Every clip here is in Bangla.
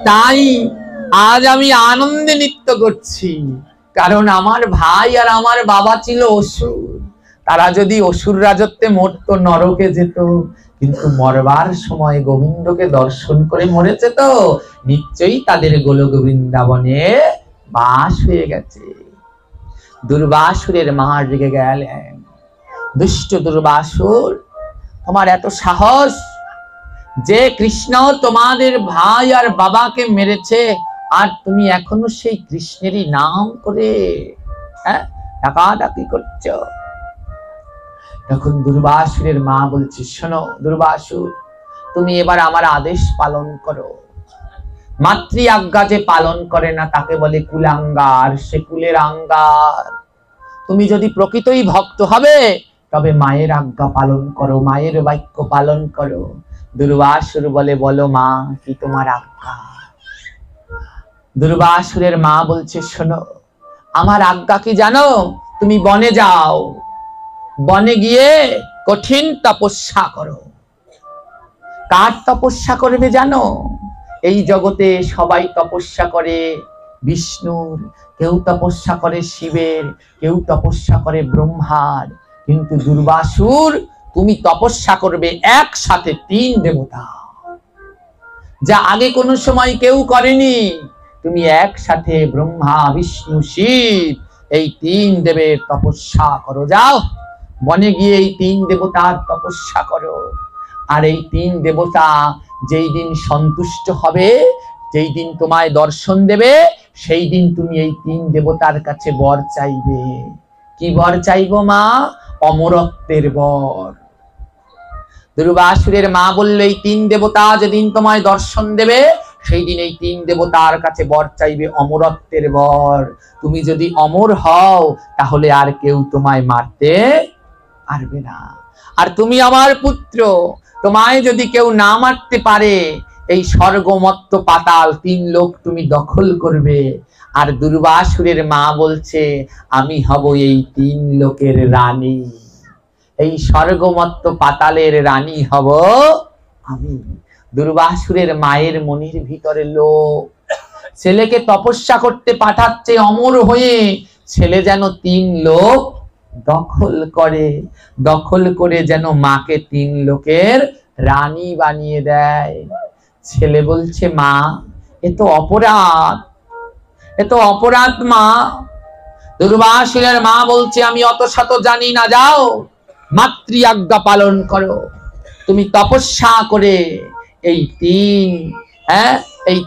তাই আজ আমি আনন্দে নৃত্য করছি, কারণ আমার ভাই আর আমার বাবা ছিল অসুর। তারা যদি অসুর রাজত্বে মরতো, নরকে যেত, কিন্তু মরবার সময় গোবিন্দকে দর্শন করে মরেছে, তো নিশ্চয়ই তাদের গোলক বৃন্দাবনে বাস হয়ে গেছে। দুর্বাসুরের মা রেগে গেলেন, দুষ্ট দুর্বাসুর, তোমার এত সাহস যে কৃষ্ণ তোমাদের ভাই আর বাবাকে মেরেছে, আর তুমি এখনো সেই কৃষ্ণেরই নাম করে ডাকাডাকি করছো। তখন দুর্বাসুরের মা বলছে, শোনো দুর্বাসুর, তুমি এবার আমার আদেশ পালন করো। মাতৃ আজ্ঞা যে পালন করে না তাকে বলে কুলাঙ্গার, সে কুলের আঙ্গার। তুমি যদি প্রকৃতই ভক্ত হবে তবে মায়ের আজ্ঞা পালন করো, মায়ের বাক্য পালন করো। দুর্বাসুর বলে, বলো মা, কি তোমার আজ্ঞা? দুর্বাসুরের মা বলছে, শোনো, আমার আজ্ঞা কি জানো? তুমি বনে যাও, বনে গিয়ে কঠিন তপস্যা করো। কার তপস্যা করবে জানো? এই জগতে সবাই তপস্যা করে বিষ্ণুর, কেউ তপস্যা করে শিবের, কেউ তপস্যা করে ব্রহ্মার, কিন্তু দুর্বাসুর তুমি তপস্যা করবে একসাথে 3 দেবতা, যা আগে কোনো সময় কেউ করেনি। তুমি একসাথে ব্রহ্মা, বিষ্ণু, শিব, এই 3 দেবের তপস্যা করো। যাও বনে গিয়ে এই 3 দেবতার তপস্যা করো। আর এই 3 দেবতা যেই দিন সন্তুষ্ট হবে, যেই দিন তোমায় দর্শন দেবে, সেই দিন তুমি এই 3 দেবতার কাছে বর চাইবে। কি বর চাইবো মা? অমরত্বের বর। দুর্বাসুরের মা বলল, এই 3 দেবতা যেদিন তোমায় দর্শন দেবে, সেই দিন এই 3 দেবতার কাছে বর চাইবে, অমরত্বের বর। তুমি যদি অমর হও তাহলে আর কেউ তোমায় মারতে পারবে না। আর তুমি আমার পুত্র, তোমায় যদি কেউ না মারতে পারে, এই স্বর্গ মর্ত্য পাতাল 3 লোক তুমি দখল করবে। আর দুর্বাসুরের মা বলছে, আমি হব এই 3 লোকের রানী, এই স্বর্গ মর্ত্য পাতালের রানী হব আমি। দুর্বাসুরের মায়ের মনের ভিতরে লোভ, ছেলেকে তপস্যা করতে পাঠাচ্ছে অমর হয়ে, ছেলে যেন 3 লোক দখল করে যেন মাকে 3 লোকের রানী বানিয়ে দেয়। ছেলে বলছে, মা, এ তো অপরাধ মা। দুর্বাসুরের মা বলছে, আমি অত শত জানি না, যাও মাতৃ আজ্ঞা পালন করো। তুমি তপস্যা করে এই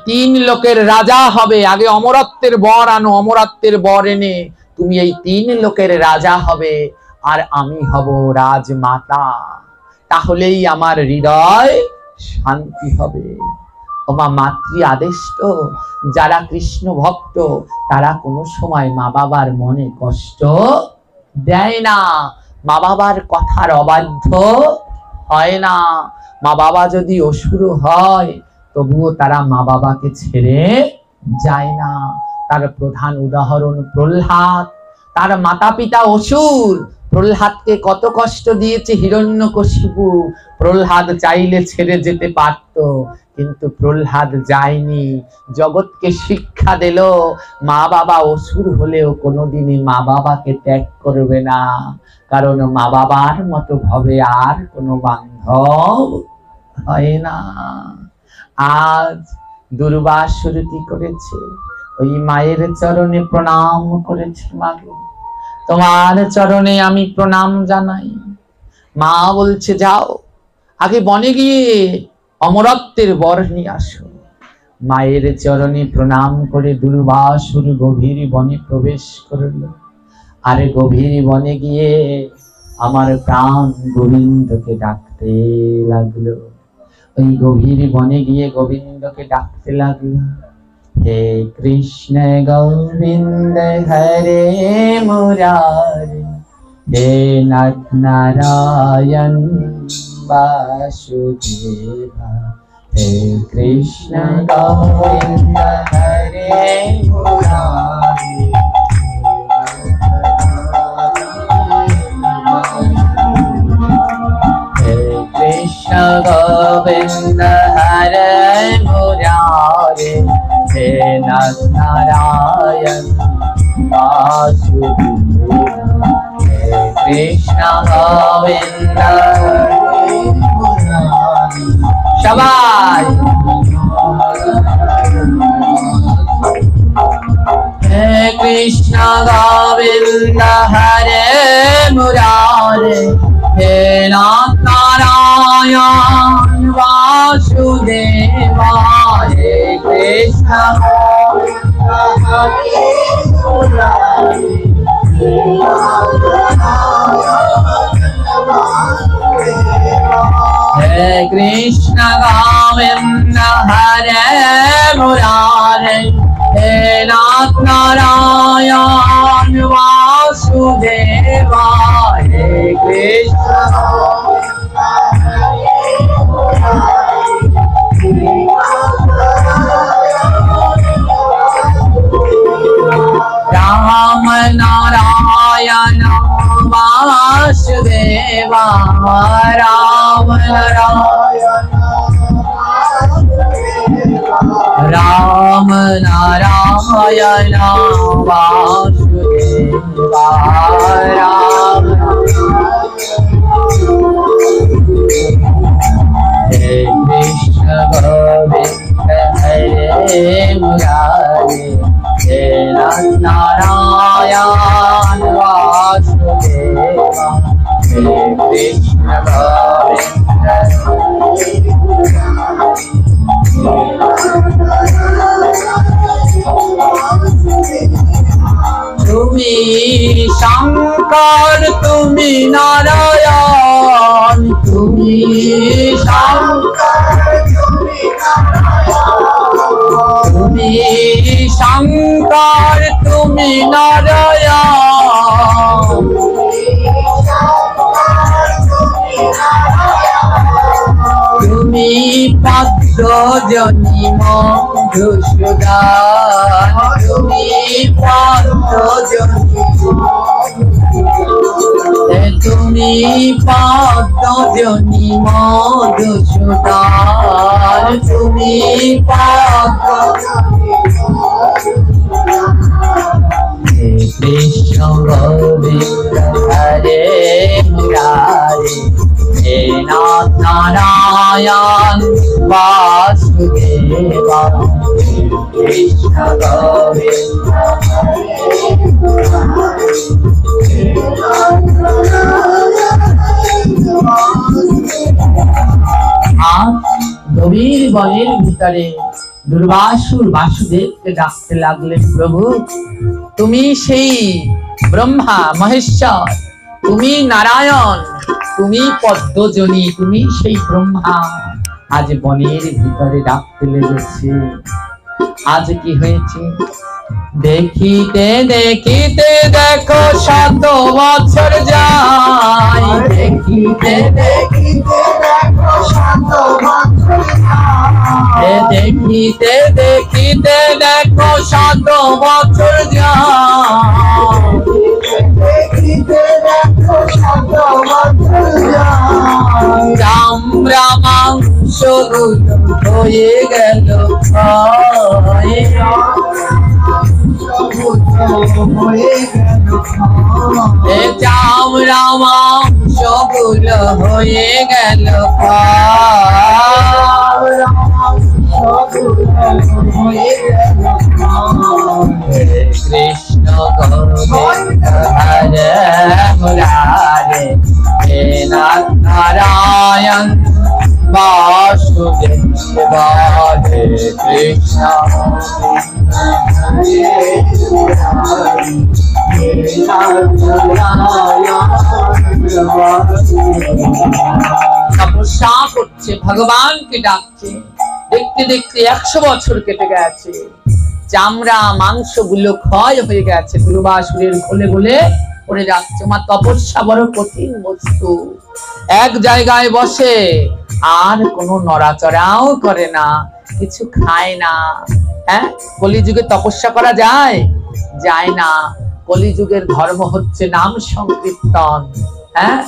3 লোকের রাজা হবে। আগে অমরত্বের বর আনো, অমরত্বের বর এনে তুমি এই 3 লোকের রাজা হবে, আর আমি হব রাজমাতা। তাহলেই আমার হৃদয় শান্তি হবে। ওমা, মাতৃ আদেশ তো। যারা কৃষ্ণ ভক্ত তারা কোনো সময় মা বাবার মনে কষ্ট দেয় না, মা বাবার কথার অবাধ্য হয় না। মা বাবা যদি অসুর হয় তবুও তারা মা বাবাকে ছেড়ে যায় না। তার প্রধান উদাহরণ প্রহ্লাদ। তার মাতা পিতা অসুর, প্রহ্লাদকে কত কষ্ট দিয়েছে হিরণ্যকশিপু। প্রহ্লাদ চাইলে ছেড়ে যেতে পারত, কিন্তু প্রহ্লাদ যায়নি। জগৎকে শিক্ষা দিল, মা বাবা অসুর হলেও কোনোদিনই মা বাবাকে ত্যাগ করবে না, কারণ মা বাবার মতো ভাবে আর কোনো বান্ধব হয় না। আজ দুর্বাসুর কি করেছে? ওই মায়ের চরণে প্রণাম করেছে, মাগো তোমার চরণে আমি প্রণাম জানাই। মা বলছে, যাও আগে বনে গিয়ে অমরত্বের বর নিয়ে আসো। মায়ের চরণে প্রণাম করে দুর্বাসুর গভীর বনে প্রবেশ করল। আর গভীর বনে গিয়ে আমার প্রাণ গোবিন্দকে ডাকতে লাগলো। ওই গভীর বনে গিয়ে গোবিন্দকে ডাকতে লাগলো, হে কৃষ্ণ গোবিন্দ হরে মুরারি, হে নাথ নারায়ণ বাসুদেবা, হে কৃষ্ণ গোবিন্দ হরে মুরারি, হে কৃষ্ণ গোবিন্দ হরে মুরারি। मुरारे हे नाथ नारायण वासुदेव हे कृष्ण गोविंद सबाई हे कृष्ण गोविंद हरे मुरारे हे नाथ नारायण वासुदेव हे कृष्ण हे कृष्ण गोविंद हरे मुरारे हे नाथ नारायण वासुदेव हे कृष्ण राम नारायण वासुदेव राम नारायण राम नारायण वासुदेव राम हे कृष्ण गोविंद हरे मुरारे हे नाथ नारायण वासुदेव हे कृष्ण गोविंद तुमी शंकर तुमी नारायण तुमी शंकर तुमी शंकर तुमी नारायण तुमी पद्मजनी मधुसूदन तुमी पद्मजनी तुमी पद्मजनी मधुसूदन तुमी हे कृष्ण गोविंद हरे मुरारे हे नाथ नारायण वासुदेव कृष्ण गोविंद गभीर বনের ভিতরে দুর্বাসুর বাসুদেবকে ডাকতে লাগলেন, প্রভু তুমি সেই ব্রহ্মা মহেশ্বর, তুমি নারায়ণ, তুমি পদ্মজনী, তুমি সেই ব্রহ্মা। আজ বনের ভিতরে ডাকতে লেগেছে। আজ কি হয়েছে? দেখিতে দেখিতে দেখো 100 বছর যায়, দেখিতে দেখিতে দেখো 100 বছর যায়, দেখিতে দেখিতে দেখো 100 বছর যায়, দেখিতে দেখো 100 বছর যায়। চামড়া মাংস গুলো হয়ে গেল ক্ষয়, চামড়া মাংস গুলো হয়ে গেল কৃষ্ণ গোবিন্দ হরে মুরারে হে নাথ নারায়ণ वासुदेव हे कृष्ण तपस्या করছে, ভগবানকে ডাকছে। দেখতে দেখতে 100 বছর কেটে গেছে, চামড়া মাংস গুলো ক্ষয় হয়ে গেছে, দুর্বাসুরের কোলে কোলে পড়ে যাচ্ছে। মা তপস্যা বড় কঠিন বস্তু, এক জায়গায় বসে আর কোনো নড়াচড়াও করে না, কিছু খায় না। হ্যাঁ, কলিযুগে তপস্যা করা যায়? যায় না। কলিযুগের ধর্ম হচ্ছে নাম সংকীর্তন। হ্যাঁ,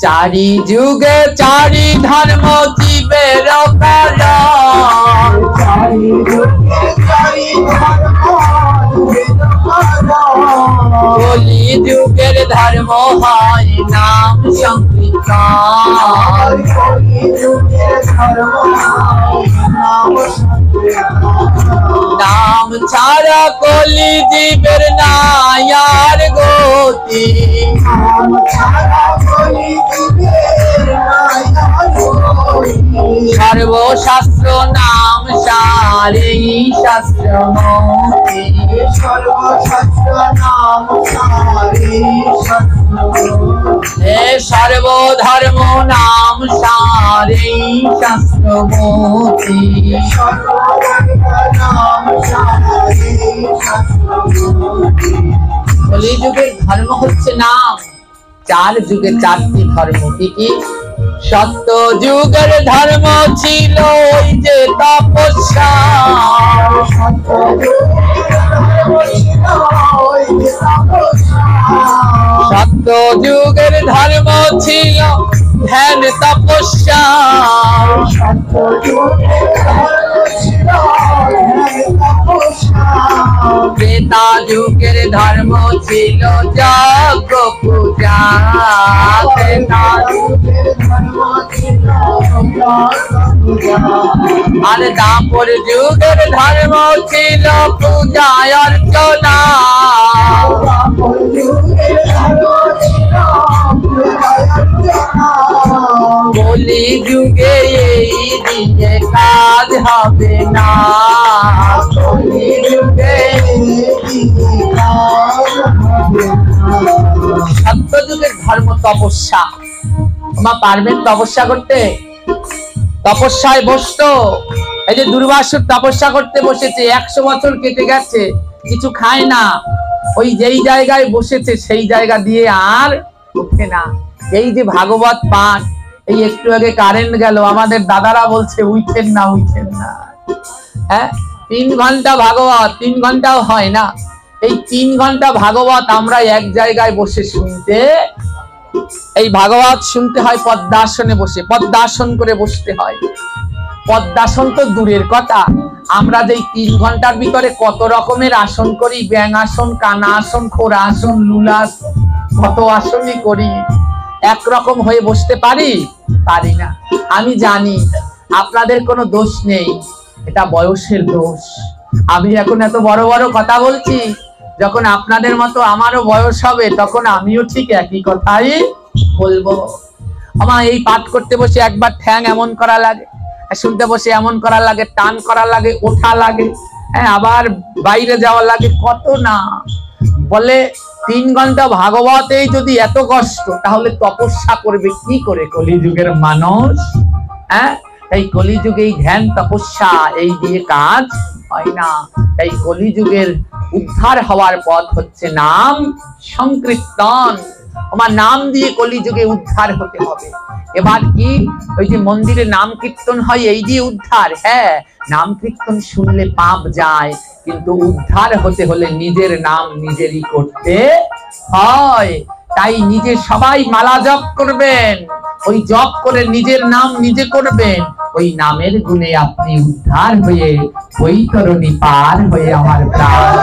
চারি যুগে চারি ধর্ম জীবের কারণ, চারি যুগে কলি যুগের ধর্ম হয় নাম সংকীর্তন। নাম ছাড়া কলি জীবের নাই আর গতি। সর্বশাস্ত্র নাম সারে শাস্ত্র মতি। সর্বধর্ম নাম সারে শাস্ত্র মতি। কলিযুগের ধর্ম হচ্ছে নাম। 4 যুগে 4টি ধর্ম। কি কি? সত্য যুগের ধর্ম ছিল ওই যে তপস্যা। সত্য যুগের ধর্ম ছিল ধ্যান তপস্যা। ত্রেতা যুগের ধর্ম ছিল যজ্ঞ পূজা। আর দাপর যুগের ধর্ম ছিল পূজা অর্চনা। কলি যুগে এই দিকে কাজ হবে না। কলি যুগে সত্য যুগের ধর্ম তপস্যা। মা পারবেন তপস্যা করতে? তপস্যায় বসতো। এই যে দুর্বাসুর তপস্যা করতে বসেছে, 100 বছর কেটে গেছে, কিছু খায় না। ওই যেই জায়গায় বসেছে সেই জায়গা দিয়ে আর উঠে না। এই যে ভাগবত পাঠ, এই একটু আগে কারেন্ট গেল, আমাদের দাদারা বলছে উঠেন না উঠেন না। হ্যাঁ, 3 ঘন্টা ভাগবত, 3 ঘন্টাও হয় না। এই 3 ঘন্টা ভাগবত আমরা এক জায়গায় বসে শুনতে, এই ভাগবত শুনতে হয় পদ্মাসনে বসে, পদ্মাসন করে বসতে হয়। পদ্মাসন তো দূরের কথা, আমরা যেই 3 ঘন্টার ভিতরে কত রকমের আসন করি, ব্যাঙাসন, কানাসন, খোরাসন, লুলাসন, কত আসনই করি। একরকম হয়ে বসতে পারি না। আমি জানি আপনাদের কোনো দোষ নেই, এটা বয়সের দোষ। আমি এখন এত বড় বড় কথা বলছি, যখন আপনাদের মতো আমারও বয়স হবে তখন আমিও ঠিক একই কথাই বলবো। আমার এই পাঠ করতে বসে একবার ঠ্যাং এমন করা লাগে, শুনতে বসে এমন করা লাগে, টান করা লাগে, ওঠা লাগে, হ্যাঁ, আবার বাইরে যাওয়া লাগে, কত না। বলে 3 ঘন্টা ভাগবতেই যদি এত কষ্ট, তাহলে তপস্যা করবে কি করে কলিযুগের মানুষ? হ্যাঁ, এই কলিযুগে ধ্যান তপস্যা এই দিয়ে কাজ হয় না। এই কলিযুগের উদ্ধার হওয়ার পথ হচ্ছে নাম সংকীর্তন। আমার নাম দিয়ে কলিযুগে উদ্ধার হতে হবে। এবার কি, ওই যে মন্দিরে নাম কীর্তন হয়, এই দিয়ে উদ্ধার? হ্যাঁ, নাম কীর্তন শুনলে পাপ যায়, কিন্তু উদ্ধার হতে হলে নিজের নাম নিজেরই করতে হয়। তাই নিজে সবাই মালা জপ করবেন, ওই জপ করে নিজের নাম নিজে করবেন। ওই নামের গুণে আপনি উদ্ধার হয়ে বৈতরণী পার হয়ে আমার প্রাণ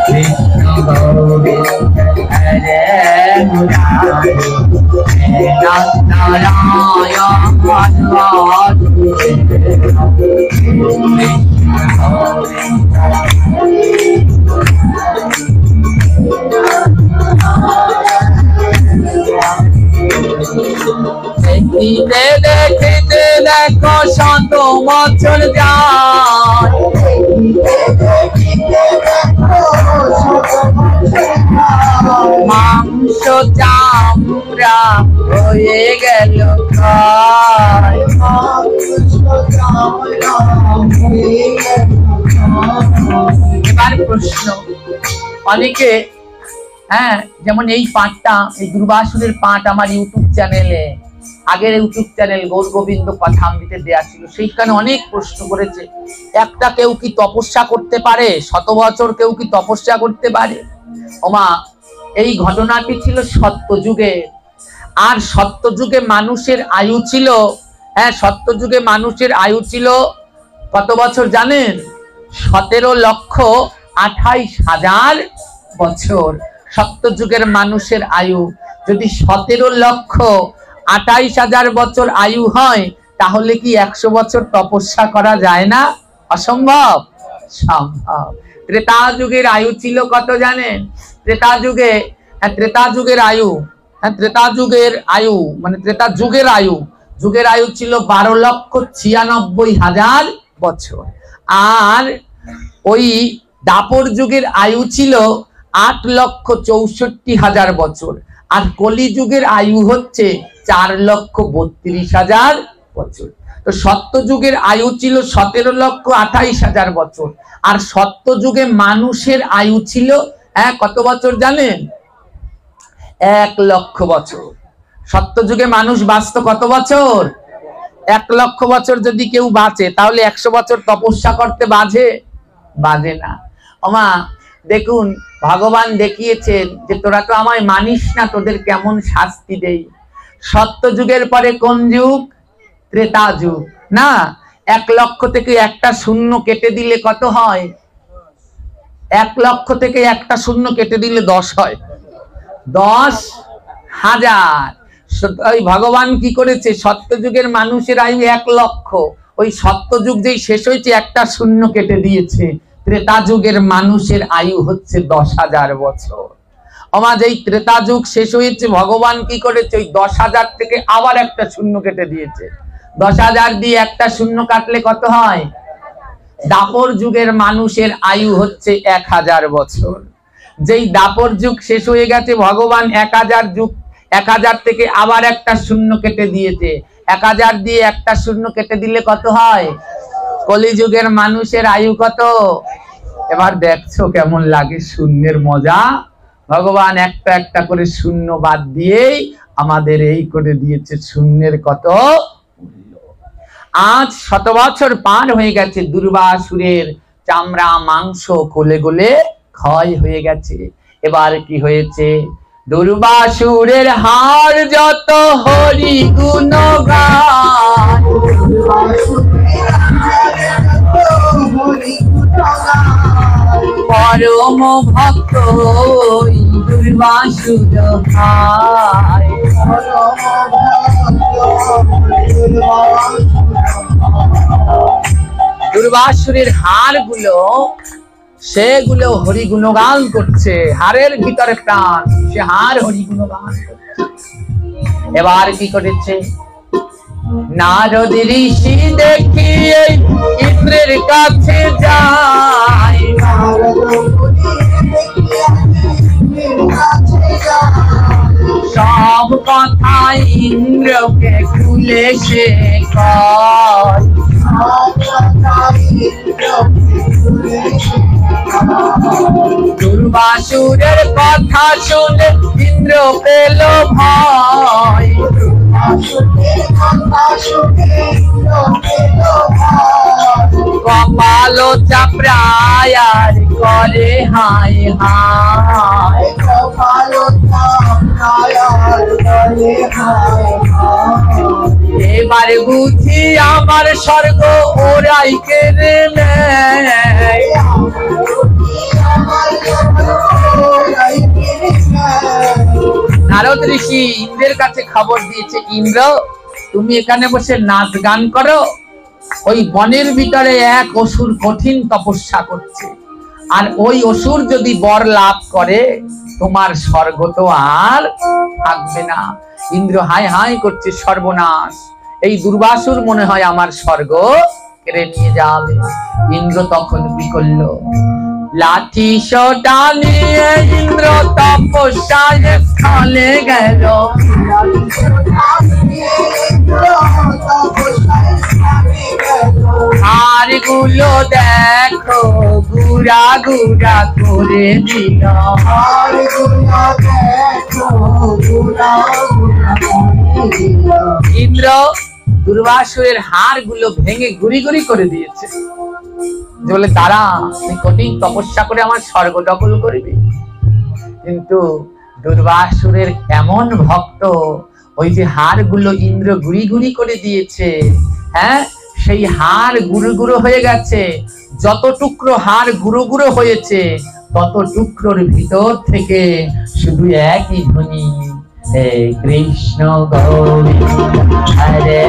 কৃষ্ণ গোবিন্দ হরে মুরারি দেখিতে দেখিতে দেখো 100 বছর যায়, মাংস চামড়া হয়ে গেল ক্ষয়। এবার প্রশ্ন, অনেকে, হ্যাঁ, যেমন এই পাঠটা, এই দুর্বাসুরের পাঠ আমার ইউটিউব চ্যানেলে, আগের ইউটিউব চ্যানেল গৌর গোবিন্দ কথামৃতে দেয়া ছিল, সেইখানে অনেক প্রশ্ন করেছে। একটা কেউ কি তপস্যা করতে পারে? 100 বছর কেউ কি তপস্যা করতে পারে? ওমা, এই ঘটনাটি ছিল সত্যযুগে। আর সত্যযুগে মানুষের আয়ু ছিল হ্যাঁ, সত্যযুগে মানুষের আয়ু ছিল কত বছর জানেন? 17,28,000 বছর সত্যযুগের মানুষের আয়ু। যদি 17,28,000 বছর আয়ু হয়, তাহলে কি 100 বছর তপস্যা করা যায় না? অসম্ভব। সম্ভব। ত্রেতা যুগের আয়ু ছিল কত জানেন? ত্রেতা যুগের আয়ু, ত্রেতা যুগের আয়ু মানে ত্রেতা যুগের আয়ু ছিল 12,96,000 বছর। আর ওই দাপর যুগের আয়ু ছিল 8,64,000 বছর। আর কলি যুগের আয়ু হচ্ছে 4,32,000 বছর। তো সত্য যুগের আয়ু ছিল 17,28,000 বছর। আর সত্য যুগে মানুষের আয়ু ছিল কত বছর জানেন? 1,00,000 বছর। সত্য যুগে মানুষ বাঁচত কত বছর? 1,00,000 বছর। যদি কেউ বাঁচে তাহলে 100 বছর তপস্যা করতে বাজে না। ওমা দেখুন, ভগবান দেখিয়েছেন যে তোরা তো আমায় মানিস না, তোদের কেমন শাস্তি দেই। সত্য যুগের পরে কোন যুগ? ত্রেতা যুগ। না, 1,00,000 থেকে একটা শূন্য কেটে দিলে কত হয়? 1,00,000 থেকে একটা শূন্য কেটে দিলে 10 হয়। 10,000। ওই ভগবান কি করেছে? সত্যযুগের মানুষের আয়ু 1,00,000। ওই সত্যযুগ যেই শেষ হয়েছে, একটা শূন্য কেটে দিয়েছে। ত্রেতা যুগের মানুষের আয়ু হচ্ছে 10,000 বছর। আমার যেই ত্রেতা যুগ শেষ হয়েছে, ভগবান কি করেছে? ওই 10,000 থেকে আবার একটা শূন্য কেটে দিয়েছে। 10,000 দিয়ে একটা শূন্য কাটলে কত হয়? দাপর যুগের মানুষের আয়ু হচ্ছে 1,000 বছর। যেই দাপর যুগ শেষ হয়ে গেছে, ভগবান 1,000 থেকে আবার একটা শূন্য কেটে দিয়েছে। 1,000 দিয়ে একটা শূন্য কেটে দিলে কত হয়? কলিযুগের মানুষের আয়ু কত? এবার দেখছো কেমন লাগে শূন্যের মজা। ভগবান একটা একটা করে শূন্য বাদ দিয়েই আমাদের এই করে দিয়েছে শূন্যের কত মূল্য। আজ 100 বছর পার হয়ে গেছে, দুর্বাসুরের চামড়া মাংস গলে গলে ক্ষয় হয়ে গেছে। এবার কি হয়েছে? দুর্বাসুরের হার যত হরি গুণগান, পরম ভক্ত দুর্বাসুর হায়। দুর্বাসুরের হার গুলো, সেগুলো হরি গুণগান করছে। হারের ভিতরে প্রাণ, সে হার হরি গুণগান করছে। এবার কি করেছে? নারদ ঋষি দেখিয়ে ইন্দ্রের কাছে যায়, সব কথা ইন্দ্রকে খুলে সে কয়। দুর্বাসুরের কথা শুনে ইন্দ্র পেল ভয়, কপাল চাপড়ায় আর করে হায় হায়। এবার বুঝি আমার স্বর্গ ওরাই কেড়ে নেয়। নারদ ঋষি ইন্দ্রের কাছে খবর দিয়েছে, ইন্দ্র তুমি এখানে বসে নাচ গান করো, ওই বনের ভিতরে এক অসুর কঠিন তপস্যা করছে, আর ওই অসুর যদি বর লাভ করে তোমার স্বর্গ তো আর থাকবে না। ইন্দ্র হায় হায় করছে, সর্বনাশ, এই দুর্বাসুর মনে হয় আমার স্বর্গ কেড়ে নিয়ে যাবে। ইন্দ্র তখন কি করলো? লাঠি সোটা নিয়ে ইন্দ্র তপস্যায় স্থলে গেল, আর গুলো দেখো গুড়া গুড়া করে দিল। ইন্দ্র দুর্বাসুরের হাড় গুলো ভেঙে গুড়ি গুড়ি করে দিয়েছে। বলে দাঁড়া, তুই কঠিন তপস্যা করে আমার স্বর্গ দখল করবি। কিন্তু দুর্বাসুরের এমন ভক্ত, ওই যে হাড়গুলো ইন্দ্র গুড়ি গুড়ি করে দিয়েছে, হ্যাঁ, সেই হাড় গুঁড়ো গুঁড়ো হয়ে গেছে। যত টুকরো হাড় গুঁড়ো গুঁড়ো হয়েছে তত টুকরোর ভিতর থেকে শুধু একই ধ্বনি, হে কৃষ্ণ গোবিন্দ হরে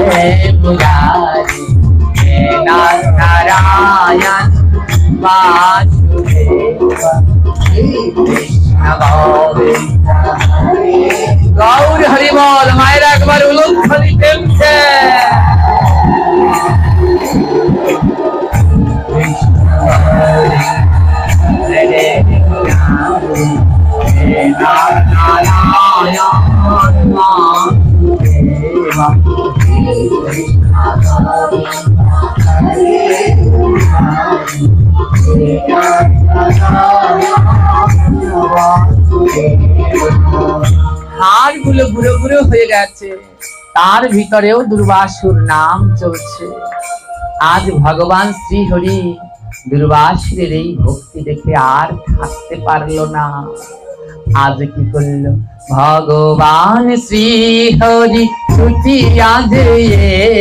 মুরারি, হে নারায়ণ বাসুদেব, কৃষ্ণ গোবিন্দ গৌর হরি বল। মায়ের একবার উলুধ্বনি টেমছে। হাড়গুলো গুঁড়ো গুঁড়ো হয়ে গেছে, তার ভিতরেও দুর্বাসুর নাম চলছে। আজ ভগবান শ্রীহরি দুর্বাসুরের এই ভক্তি দেখে আর থাকতে পারলো না। আজ কি করলো ভগবান শ্রীহরি, ছুটি আজ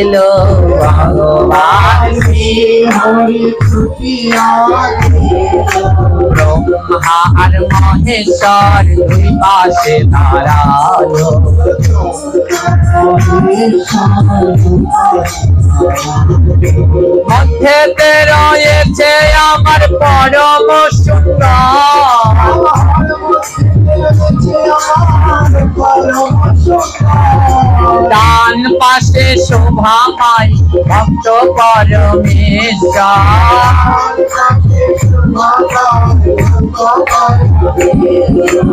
এলো। ভগবান শ্রীহরি ছুটি আজ এলো। ব্রহ্মা আর মহেশ্বর দুই পাশে দাঁড়ালো। মধ্যেতে রয়েছে আমার পরম সুন্দর, ডান পাশে শোভা পাই ভক্ত পরমেশ্বর।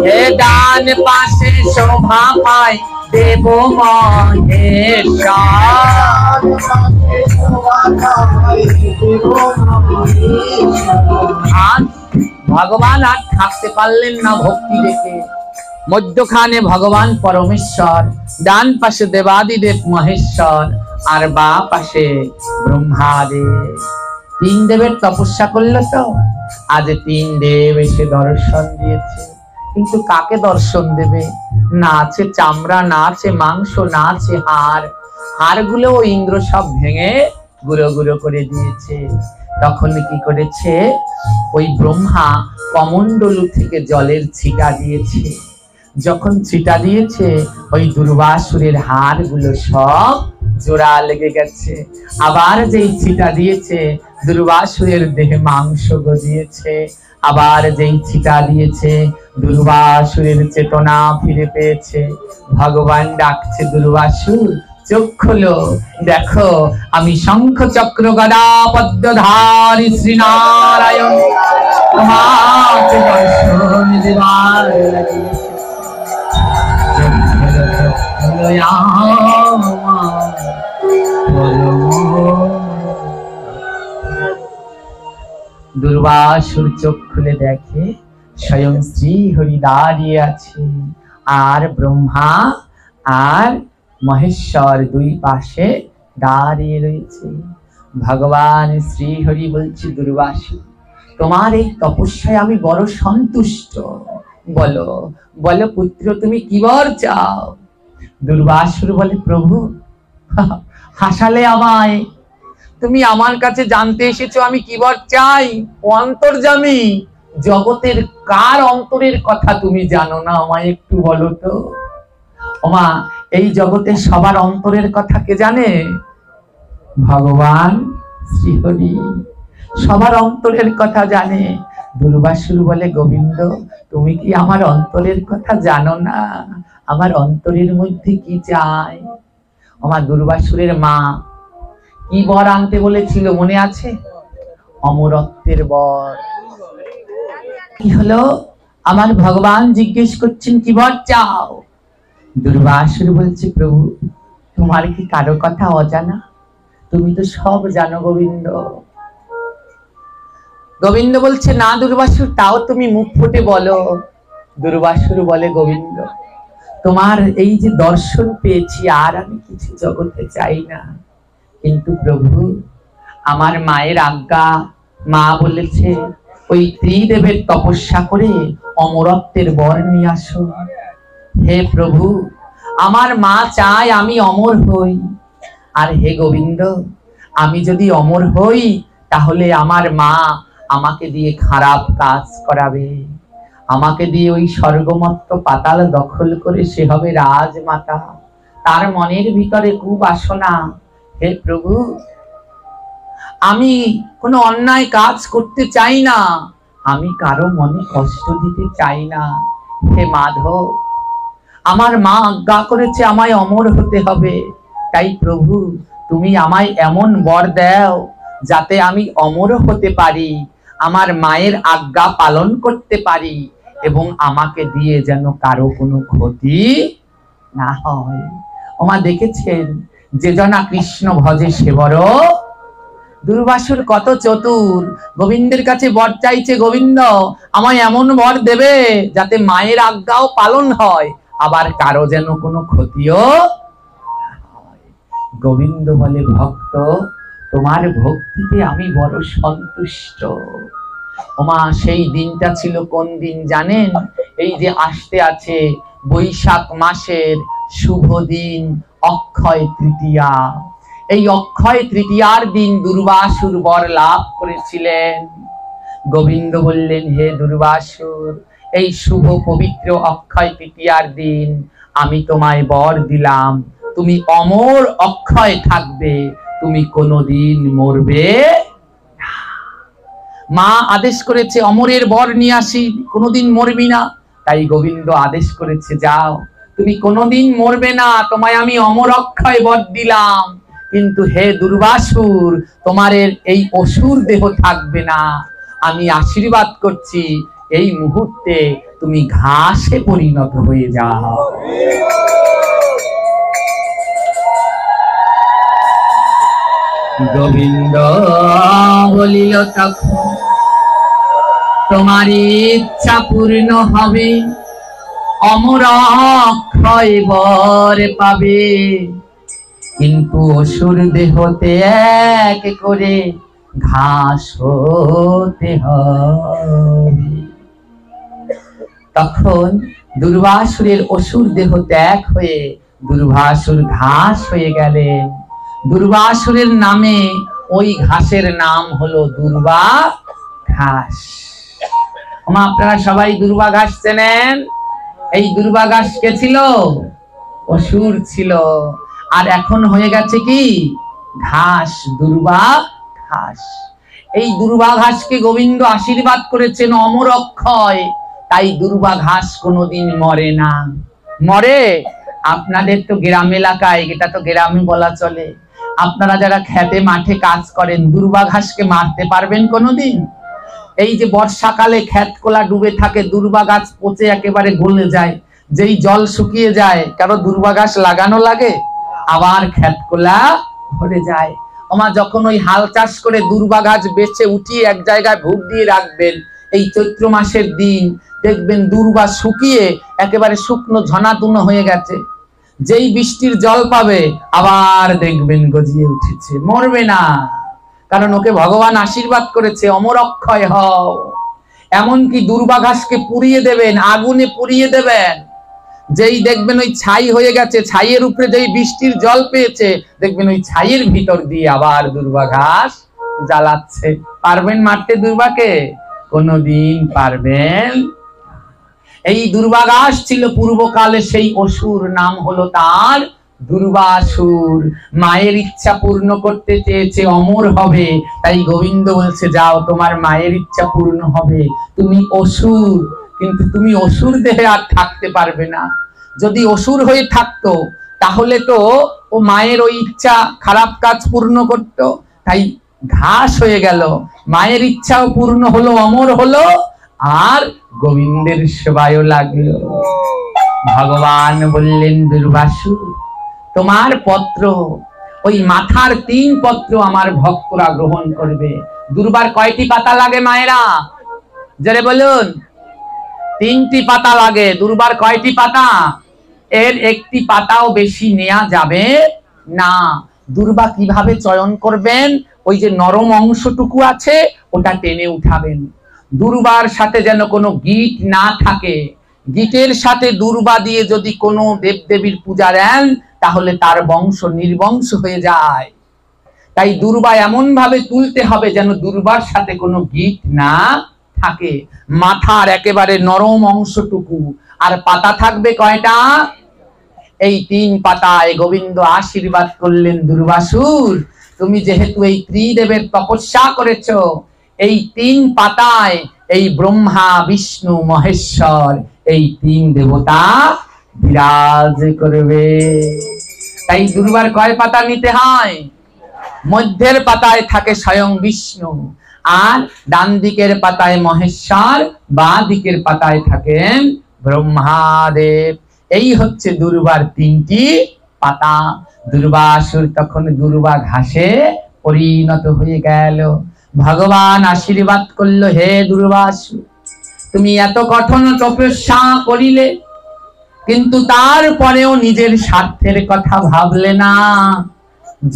হে ডান পাশে শোভা পাই দেব মহেশ্বর। ভগবান আর থাকতে পারলেন না ভক্তি দেখে। মধ্যখানে ভগবান পরমেশ্বর, ডান পাশে দেবাদিদেব মহেশ্বর, আর বা পাশে ব্রহ্মাদেব। তিন দেবের তপস্যা করলো তো, আজ তিন দেব এসে দর্শন দিয়েছে। কিন্তু কাকে দর্শন দেবে? না আছে চামড়া, না আছে মাংস, না আছে হাড়। হাড়গুলো ইন্দ্র সব ভেঙে গুঁড়ো গুঁড়ো করে দিয়েছে। তখন কি করেছে? ওই ব্রহ্মা কমণ্ডলু থেকে জলের ছিটা দিয়েছে। যখন ছিটা দিয়েছে ওই দুর্বাসুরের হাড়গুলো সব জোড়া লেগে গেছে। আবার যেই ছিটা দিয়েছে দুর্বাসুরের দেহে মাংস গজিয়েছে। আবার যেই ছিটা দিয়েছে দুর্বাসুরের চেতনা ফিরে পেয়েছে। ভগবান ডাকছে, দুর্বাসুর চোখ খোলো, দেখো আমি শঙ্খ চক্র গদা পদ্মধারী শ্রীনারায়ণ তোমাকে দর্শন দেবার লাগিয়েছে। দুর্বাসুর চোখ খুলে দেখে স্বয়ং শ্রীহরি দাঁড়িয়ে আছে, আর ব্রহ্মা আর মহেশ্বর দুই পাশে দাঁড়িয়ে রয়েছে। ভগবান শ্রীহরি বলছে, দুর্বাসুর তোমার এই তপস্যায় আমি বড় সন্তুষ্ট। বলো বলো পুত্র, তুমি কি বর চাও? দুর্বাসুর বলে, প্রভু হাসালে আমায়। তুমি আমার কাছে জানতে এসেছো আমি কি বর চাই? অন্তর্যামী, জগতের কার অন্তরের কথা তুমি জানো না? আমায় একটু বলো তো। ওমা, এই জগতের সবার অন্তরের কথা কে জানে? ভগবান শ্রীহরি সবার অন্তরের কথা জানে। দুর্বাসুর বলে, গোবিন্দ তুমি কি আমার অন্তরের কথা জানো না? আমার অন্তরের মধ্যে কি চাই? আমার দুর্বাসুরের মা কি বর আনতে বলেছিল মনে আছে? অমরত্বের বর। কি হলো? আমার ভগবান জিজ্ঞেস করছেন কি বর চাও? দুর্বাসুর বলছে, প্রভু তোমার কি কারো কথা অজানা? তুমি তো সব জানো গোবিন্দ। গোবিন্দ বলছে, না দুর্বাসুর, তাও তুমি মুখ ফুটে বলো। দুর্বাসুর বলে, গোবিন্দ তোমার এই যে দর্শন পেয়েছি, আর আমি কিছু জগতে চাই না। কিন্তু প্রভু আমার মায়ের আজ্ঞা, মা বলেছে ওই ত্রিদেবের তপস্যা করে অমরত্বের বর নিয়ে আসো। হে প্রভু আমার মা চায় আমি অমর হই। আর হে গোবিন্দ, আমি যদি অমর হই তাহলে আমার মা আমাকে দিয়ে খারাপ কাজ করাবে, আমাকে দিয়ে ওই স্বর্গমত্ত পাতাল দখল করে সে হবে রাজমাতা। তার মনের ভিতরে কুবাসনা। হে প্রভু, আমি কোনো অন্যায় কাজ করতে চাই না, আমি কারো মনে কষ্ট দিতে চাই না। হে মাধব, আমার মা আজ্ঞা করেছে আমায় অমর হতে হবে, তাই প্রভু তুমি আমায় এমন বর দাও যাতে আমি অমর হতে পারি, আমার মায়ের আজ্ঞা পালন করতে পারি, এবং আমাকে দিয়ে যেন কারো কোনো ক্ষতি না হয়। ওমা দেখেছেন, যে জনা কৃষ্ণ ভজে সে বড়। দুর্বাসুর কত চতুর, গোবিন্দের কাছে বর চাইছে, গোবিন্দ আমায় এমন বর দেবে যাতে মায়ের আজ্ঞাও পালন হয়, আবার কারো যেন কোনো ক্ষতিও হয়। গোবিন্দ বলে, ভক্ত তোমার ভক্তিতে আমি বড় সন্তুষ্ট। ওমা সেই দিনটা ছিল কোন দিন জানেন? এই যে আসতে আছে বৈশাখ মাসের শুভ দিন অক্ষয় তৃতীয়া। এই অক্ষয় তৃতীয়ার দিন দুর্বাসুর বর লাভ করেছিলেন। গোবিন্দ বললেন, হে দুর্বাসুর, এই শুভ পবিত্র অক্ষয় তৃতীয়ার দিন আমি তোমায় বর দিলাম, তুমি অমর অক্ষয় থাকবে, তুমি কোনোদিন মরবে না। মা আদেশ করেছে অমরের বর নিয়ে আসি, কোনোদিন মরবি না। তাই গোবিন্দ আদেশ করেছে, যাও, তুমি কোনোদিন মরবে না, তোমায় আমি অমর অক্ষয় বর দিলাম। কিন্তু হে দুর্বাসুর, তোমার এই অসুর দেহ থাকবে না। আমি আশীর্বাদ করছি, এই মুহূর্তে তুমি ঘাসে পরিণত হয়ে যাও। গোবিন্দ বলিল, তখন তোমার ইচ্ছা পূর্ণ হবে, অমর অক্ষয় বর পাবে, কিন্তু অসুর দেহতে এক করে ঘাস হতে হবে। তখন দুর্বাসুরের অসুর দেহ ত্যাগ হয়ে দুর্বাসুর ঘাস হয়ে গেলেন। দুর্বাসুরের নামে ওই ঘাসের নাম হলো দুর্বা ঘাস। আপনারা সবাই দুর্বা ঘাস চেনেন? এই দুর্বা ঘাস কে ছিল? অসুর ছিল। আর এখন হয়ে গেছে কি ঘাস, দুর্বা ঘাস। এই দুর্বা ঘাসকে গোবিন্দ আশীর্বাদ করেছেন অমর অক্ষয়, তাই দুর্বা ঘাস কোনোদিন মরে না। মরে? আপনাদের তো গ্রাম এলাকায়, এটা তো গ্রামে বলা চলে, আপনারা যারা খেতে মাঠে কাজ করেন, দুর্বা ঘাসকে মারতে পারবেন কোনোদিন? এই যে বর্ষাকালে ক্ষেত কোলা ডুবে থাকে, দুর্বা গাছ পচে একেবারে গলে যায়, যেই জল শুকিয়ে যায়, কারো দুর্বা ঘাস লাগানো লাগে, আবার ক্ষেত কোলা ভরে যায়। ওমা যখন ওই হাল চাষ করে দুর্বা গাছ বেছে উঠিয়ে এক জায়গায় ভুগ দিয়ে রাখবেন, এই চৈত্র মাসের দিন দেখবেন দুর্বা শুকিয়ে একেবারে শুকনো ঝনাতুনো হয়ে গেছে। যেই বৃষ্টির জল পাবে আবার দেখবেন গজিয়ে উঠেছে, মরবে না, কারণ ওকে ভগবান আশীর্বাদ করেছে অমর অক্ষয় হও। এমনকি দুর্বা ঘাসকে পুড়িয়ে দেবেন, আগুনে পুড়িয়ে দেবেন, যেই দেখবেন ওই ছাই হয়ে গেছে, ছাইয়ের উপরে যেই বৃষ্টির জল পেয়েছে, দেখবেন ওই ছাইয়ের ভিতর দিয়ে আবার দুর্বা ঘাস জ্বালাচ্ছে। পারবেন মারতে দুর্বাকে? কোনদিন পারবেন? এই দুর্বা ঘাস ছিল পূর্বকালে সেই অসুর, নাম হলো তার দুর্বাসুর। মায়ের ইচ্ছা পূর্ণ করতে চেয়েছে, অমর হবে, তাই গোবিন্দ বলছে, যাও, তোমার মায়ের ইচ্ছা পূর্ণ হবে। তুমি অসুর, কিন্তু তুমি অসুর দেহে আর থাকতে পারবে না। যদি অসুর হয়ে থাকতো তাহলে তো ও মায়ের ওই ইচ্ছা, খারাপ কাজ পূর্ণ করত, তাই ঘাস হয়ে গেল, মায়ের ইচ্ছাও পূর্ণ হলো, অমর হলো, আর গোবিন্দের সেবায়ও লাগলো। ভগবান বললেন, দুর্বাসুর, তোমার পত্র, ওই মাথার 3 পত্র আমার ভক্তরা গ্রহণ করবে। দুর্বার কয়টি পাতা লাগে মায়েরা? জোরে বলুন। 3টি পাতা লাগে। দুর্বার কয়টি পাতা? এর একটি পাতাও বেশি নেওয়া যাবে না। দুর্বা কিভাবে চয়ন করবেন? ওই যে নরম অংশটুকু আছে ওটা টেনে উঠাবেন। দুর্বার সাথে যেন কোনো গিট না থাকে, গীতের সাথে দুর্বা দিয়ে যদি কোনো দেবদেবীর পূজা দেন তাহলে তার বংশ নির্বংশ হয়ে যায়। তাই দুর্বা এমন ভাবে তুলতে হবে যেন দুর্বার সাথে কোনো গীত না থাকে। মাথার একেবারে নরম অংশটুকু, আর পাতা থাকবে কয়টা? এই 3 পাতায় গোবিন্দ আশীর্বাদ করলেন, দুর্বাসুর তুমি যেহেতু এই ত্রিদেবের তপস্যা করেছো, এই 3 পাতায় এই ব্রহ্মা বিষ্ণু মহেশ্বর এই 3 দেবতা বিরাজ করবে। তাই দুর্বার কয় পাতা নিতে হয়? মধ্যের পাতায় থাকে স্বয়ং বিষ্ণু, আর ডান দিকের পাতায় মহেশ্বর, বাঁ দিকের পাতায় থাকেন ব্রহ্মাদেব। এই হচ্ছে দুর্বার 3টি পাতা। দুর্বাসুর তখন দুর্বা ঘাসে পরিণত হয়ে গেল। ভগবান আশীর্বাদ করলো, হে দুর্বাসুর তুমি এত কঠোর তপস্যা করিলে, কিন্তু তারপরেও নিজের স্বার্থের কথা ভাবলে না।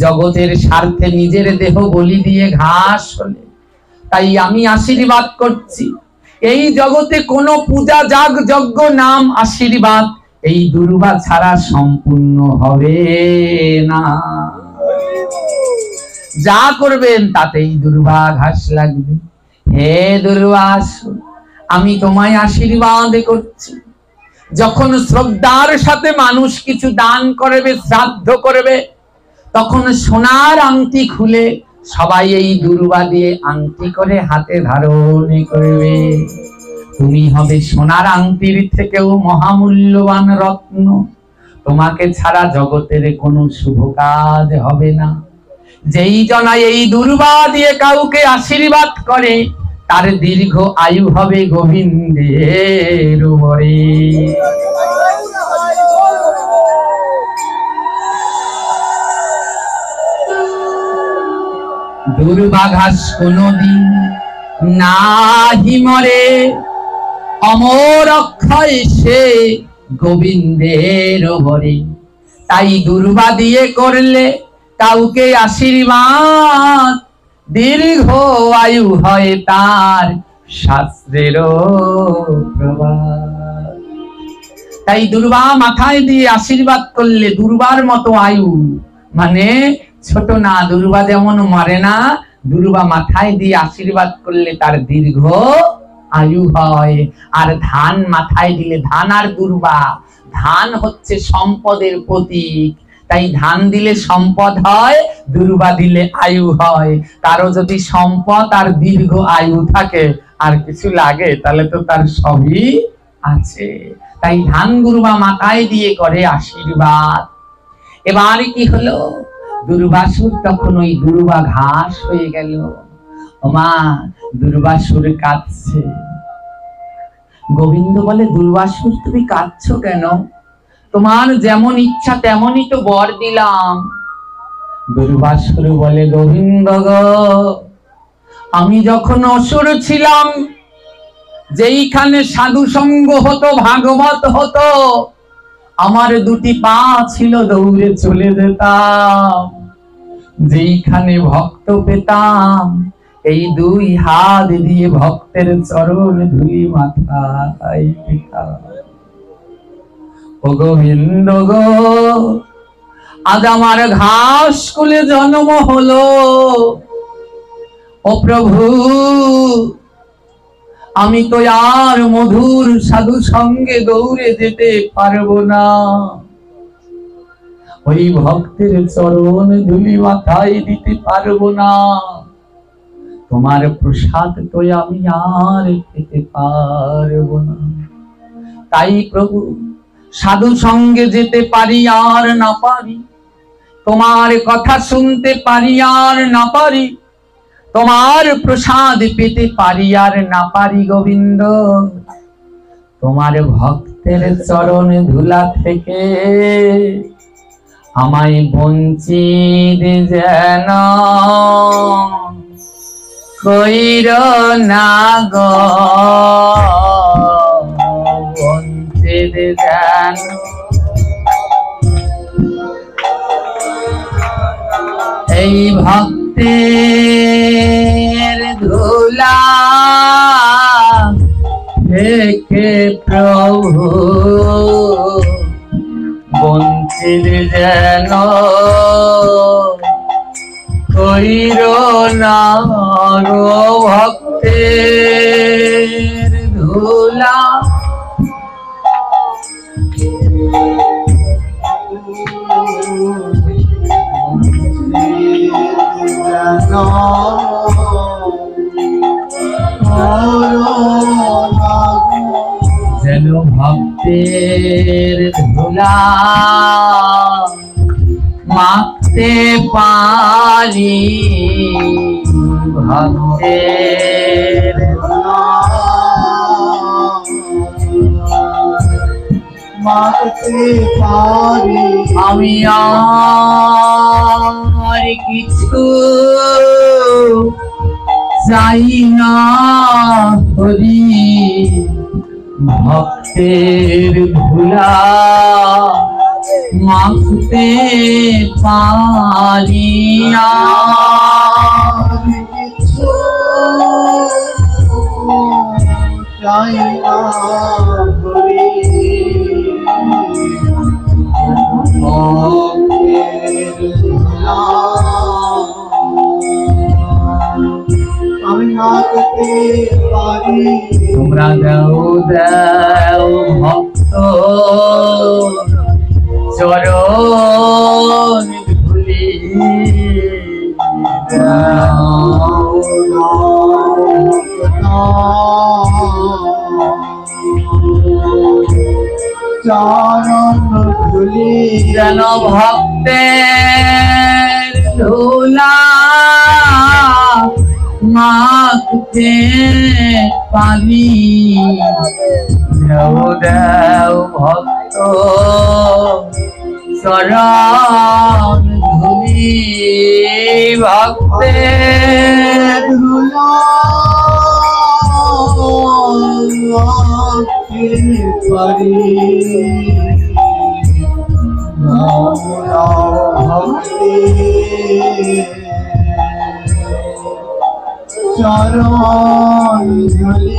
জগতের স্বার্থে নিজের দেহ বলি দিয়ে ঘাস হলে। তাই আমি আশীর্বাদ করছি, এই জগতে কোনো পূজা যাগ যজ্ঞ নাম আশীর্বাদ এই দুর্বা ছাড়া সম্পূর্ণ হবে না। যা করবেন তাতেই দুর্বা ঘাস লাগবে। হে দুর্বাসুর আমি তোমায় আশীর্বাদ করছি, যখন শ্রদ্ধার সাথে মানুষ কিছু দান করবে, শ্রাদ্ধ করবে, তখন সোনার আংটি খুলে সবাই এই দুর্বা দিয়ে আংটি করে হাতে ধারণ করবে। তুমি হবে সোনার আংটির থেকেও মহামূল্যবান রত্ন। তোমাকে ছাড়া জগতের কোনো শুভ কাজ হবে না। যেই জনা এই দুর্বা দিয়ে কাউকে আশীর্বাদ করে তার দীর্ঘ আয়ু হবে গোবিন্দের বরে। দুর্বা ঘাস কোনদিন নাহি মরে, অমর অক্ষয় সে গোবিন্দের বরে। তাই দুর্বা দিয়ে করলে কাউকে আশীর্বাদ, দীর্ঘ আয়ু হয় তার শাস্ত্রের প্রবাদ। তাই দুর্বা মাথায় দিয়ে আশীর্বাদ করলে দুর্বার মতো আয়ু, মানে ছোট না, দুর্বা যেমন মরে না, দুর্বা মাথায় দিয়ে আশীর্বাদ করলে তার দীর্ঘ আয়ু হয়। আর ধান মাথায় দিলে, ধান আর দুর্বা, ধান হচ্ছে সম্পদের প্রতীক, তাই ধান দিলে সম্পদ হয়, দুর্বা দিলে আয়ু হয়। তারও যদি সম্পদ আর দীর্ঘ আয়ু থাকে আর কিছু লাগে তাহলে তো তার সবই আছে। তাই ধান দুর্বা মাথায় দিয়ে করে আশীর্বাদ। এবার কি হলো, দুর্বাসুর তখন ওই দুর্বা ঘাস হয়ে গেল। ওমা দুর্বাসুর কাঁদছে। গোবিন্দ বলে, দুর্বাসুর তুমি কাঁদছো কেন? তোমার যেমন ইচ্ছা তেমনই তো বর দিলাম। দুর্বাসুর বলে, গোবিন্দ গো আমি যখন অসুর ছিলাম, যেইখানে সাধু সঙ্গ হতো, ভাগবত হতো, আমার 2টি পা ছিল, দৌড়ে চলে যেতাম। যেইখানে ভক্ত পেতাম এই 2 হাত দিয়ে ভক্তের চরণ ধুলি মাথায় দিতাম। ও গোবিন্দ গো আজ আমার ঘাস কুলে জন্ম হলো। ও প্রভু আমি তো আর মধুর সাধু সঙ্গে দৌড়ে যেতে পারবো না। ওই ভক্তের চরণ ধুলি মাথায় দিতে পারবো না। তোমার প্রসাদ তো আমি আর খেতে পারবো না। তাই প্রভু সাধু সঙ্গে যেতে পারি আর না পারি, তোমার কথা শুনতে পারি আর না পারি, তোমার প্রসাদ পেতে পারি আর না পারি। গোবিন্দ তোমার ভক্তের চরণ ধুলা থেকে আমায় বঞ্চিত যেন কইর না গো, বঞ্চিত যেন। এই ভক্তের ধুলা থেকে প্রভু না গো ভক্তের ধুলা যেন ভক্তের ধুলা মাখতে পারি ভক্তের মাখতে পারি আমি আর কিছু চাই না হরি ভক্তের ধুলা মাখতে পারি কিছু চাই না হরি ভক্তের ধুলা আমি মাখতে পারি তোমরা দাও দাও ভক্ত চরণ ধুলি চরণ ধুলি যেন ভক্তের ধুলা মাখতে পারি দাও দাও ভক্ত চরণ ধুলি ভক্তের ধুলা মাখতে পারি ভক্তি চরণ ধুলি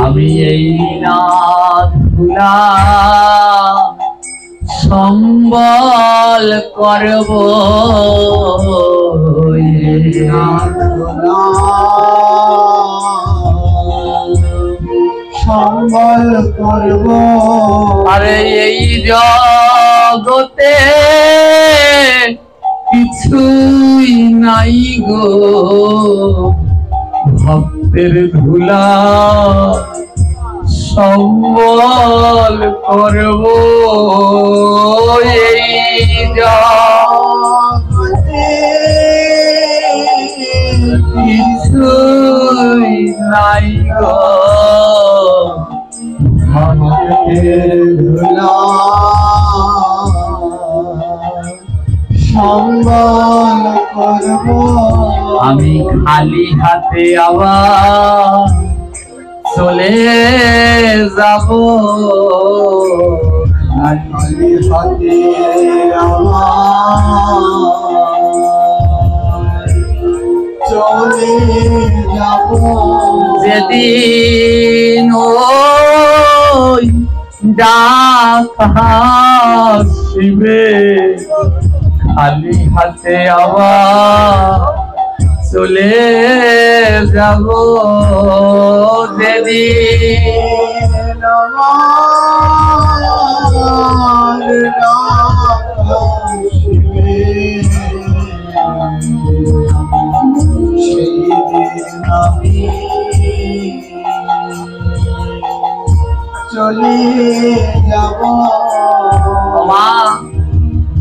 আমি এই না ধুলা সম্বল করব সম্বল করব আরে এই জগতে কিছুই নাই গো ভক্তের ধুলা সম্বল করব এই জগতে কিছুই নাই গো ভক্তের ধুলা সম্বল করব আমি খালি হাতে আবার চলে যাব খালি হাতে আমার চলে যাব যেদিন ওই ডাক আসিবে খালি হাতে আবার চলে যাব যেদিন আমার ডাক আসিবে সেদিন আমি চলে যাব মা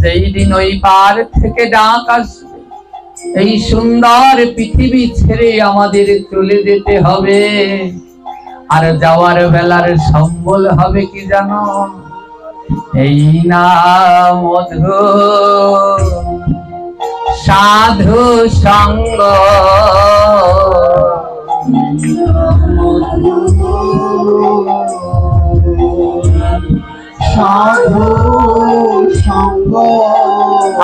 যেই দিন ওই পার থেকে ডাক আসবে এই সুন্দর পৃথিবী ছেড়ে আমাদের চলে যেতে হবে আর যাওয়ার বেলার সম্বল হবে কি জানো এই না মধু সাধু সঙ্গ সাধু সঙ্গ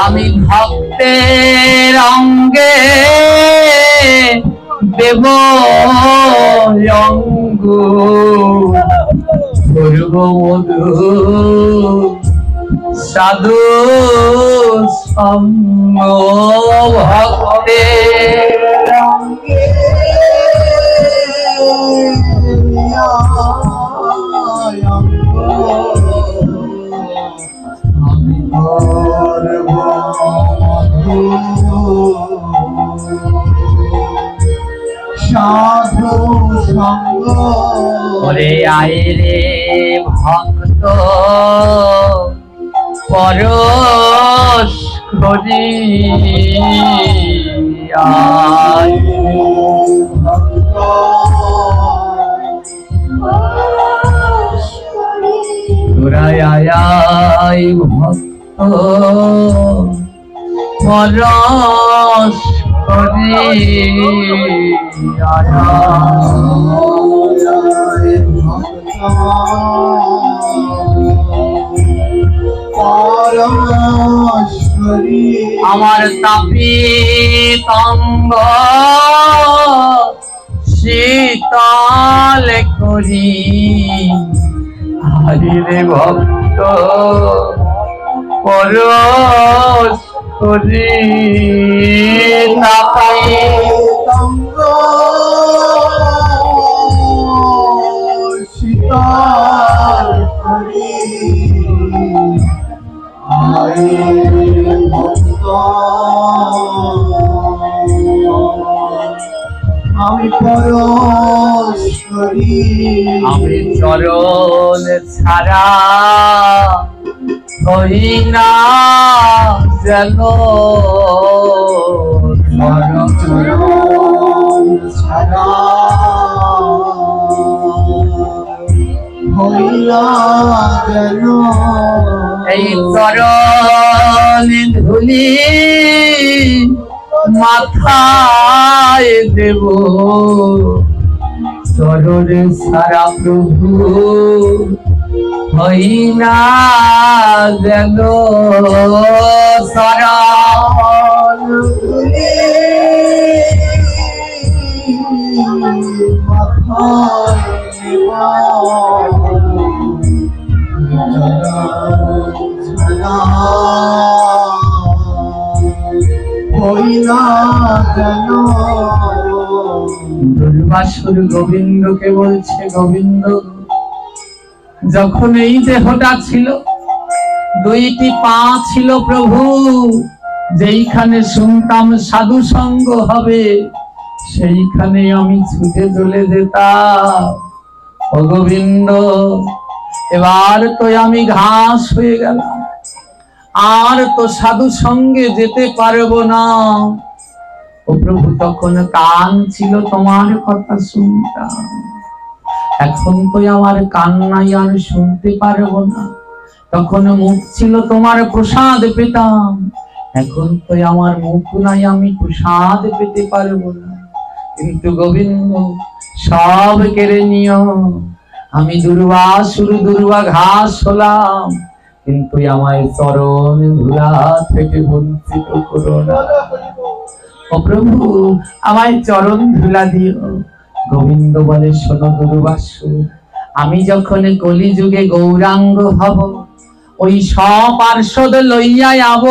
আমি ভক্তের অঙ্গে দেব অঙ্গ করব মধু সাধু সঙ্গ ভক্তে রঙ্গে সাধু সঙ্গ ওরে আয় রে ভক্ত পরশ করি আয় ভক্ত তোরাই আয় ভক্ত পরশ করি আয় পরমেশ্বরী আমার তাপিতঙ্গ শীতল করি হরি রে ভক্ত পরশ করি তাপাই তঙ্গ শীতল করি আয় ভক্ত আমি পরমেশ্বরী আমি চরণ ছাড়া হই না যেন চরণ ছাড়া হইলা যেন এই চরণ ধুলি মাথায় দেব চরণ সারা প্রভু হই না যেন সারা দুর্বাসুর গোবিন্দকে বলছে, গোবিন্দ যখন এই দেহটা ছিল, দুইটি পা ছিল প্রভু, যেইখানে শুনতাম সাধু সঙ্গ হবে সেইখানে আমি ছুটে চলে যেতাম। ও গোবিন্দ, এবার তো আমি ঘাস হয়ে গেলাম, আর তো সাধু সঙ্গে যেতে পারবো না। ও প্রভু, তখন কান ছিল তোমার কথা শুনতাম, এখন তো আমার কান নাই, আর শুনতে পারবো না। তখন মুখ ছিল তোমার প্রসাদ পেতাম, এখন তো আমার মুখ নাই, আমি প্রসাদ পেতে পারবো না। কিন্তু গোবিন্দ সব কেড়ে নিও, আমি দুর্বাসুর দুর্বা ঘাস হলাম, কিন্তু আমায় চরণ ধুলা থেকে বঞ্চিত করো না। ও প্রভু, আমায় চরণ ধুলা দিও। গোবিন্দ বলে, শোনো দুর্বাসুর, আমি যখন কলিযুগে গৌরাঙ্গ হব, ওই সপার্ষদ লইয়া যাব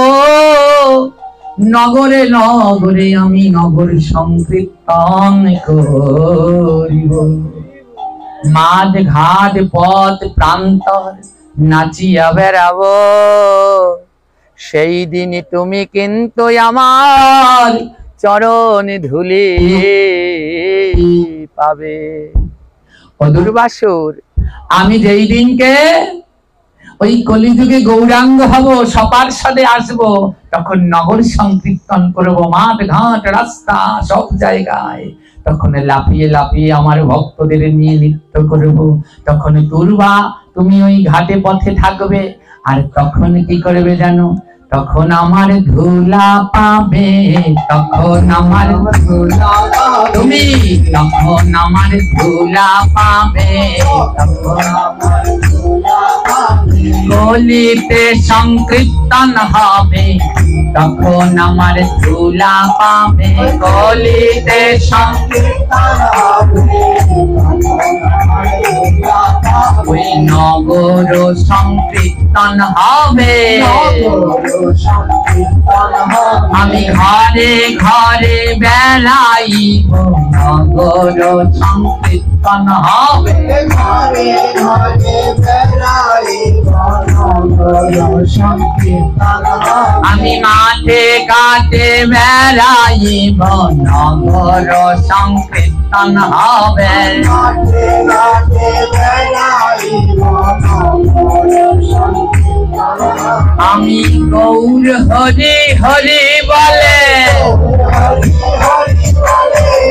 নগরে নগরে, আমি নগর সংকীর্তন করিব। মাঠ ঘাট পথ প্রান্তর নাচিয়া বেড়াবো, সেই দিন তুমি কিন্তু আমার চরণ ধুলি পাবে। ও দুর্বাসুর, আমি যেই দিনকে ওই কলিযুগে গৌরাঙ্গ হব, সপার্ষদে আসবো, তখন নগর সংকীর্তন করবো, মাঠ ঘাট রাস্তা সব জায়গায়, তখন লাফিয়ে লাফিয়ে আমার ভক্তদের নিয়ে নৃত্য করব। তখন দুর্বা তুমি ওই ঘাটে পথে থাকবে, আর তখন কি করবে জানো? তখন আমার ধুলা পাবে, তখন আমার ধুলা তুমি, তখন আমার ধুলা পাবে, তখন আমার কলিতে সংকীর্তন হবে, তখন আমার ধুলা পাবে, কলিতে সংকীর্তন হবে, ওই নগর সংকীর্তন হবে, আমি ঘরে ঘরে বেড়াইব, নগর সংকীর্তন হবে, আমি মাঠে ঘাটে বেড়াইব, নগর সংকীর্তন হবে, আমি গৌর হরি হরি বলে,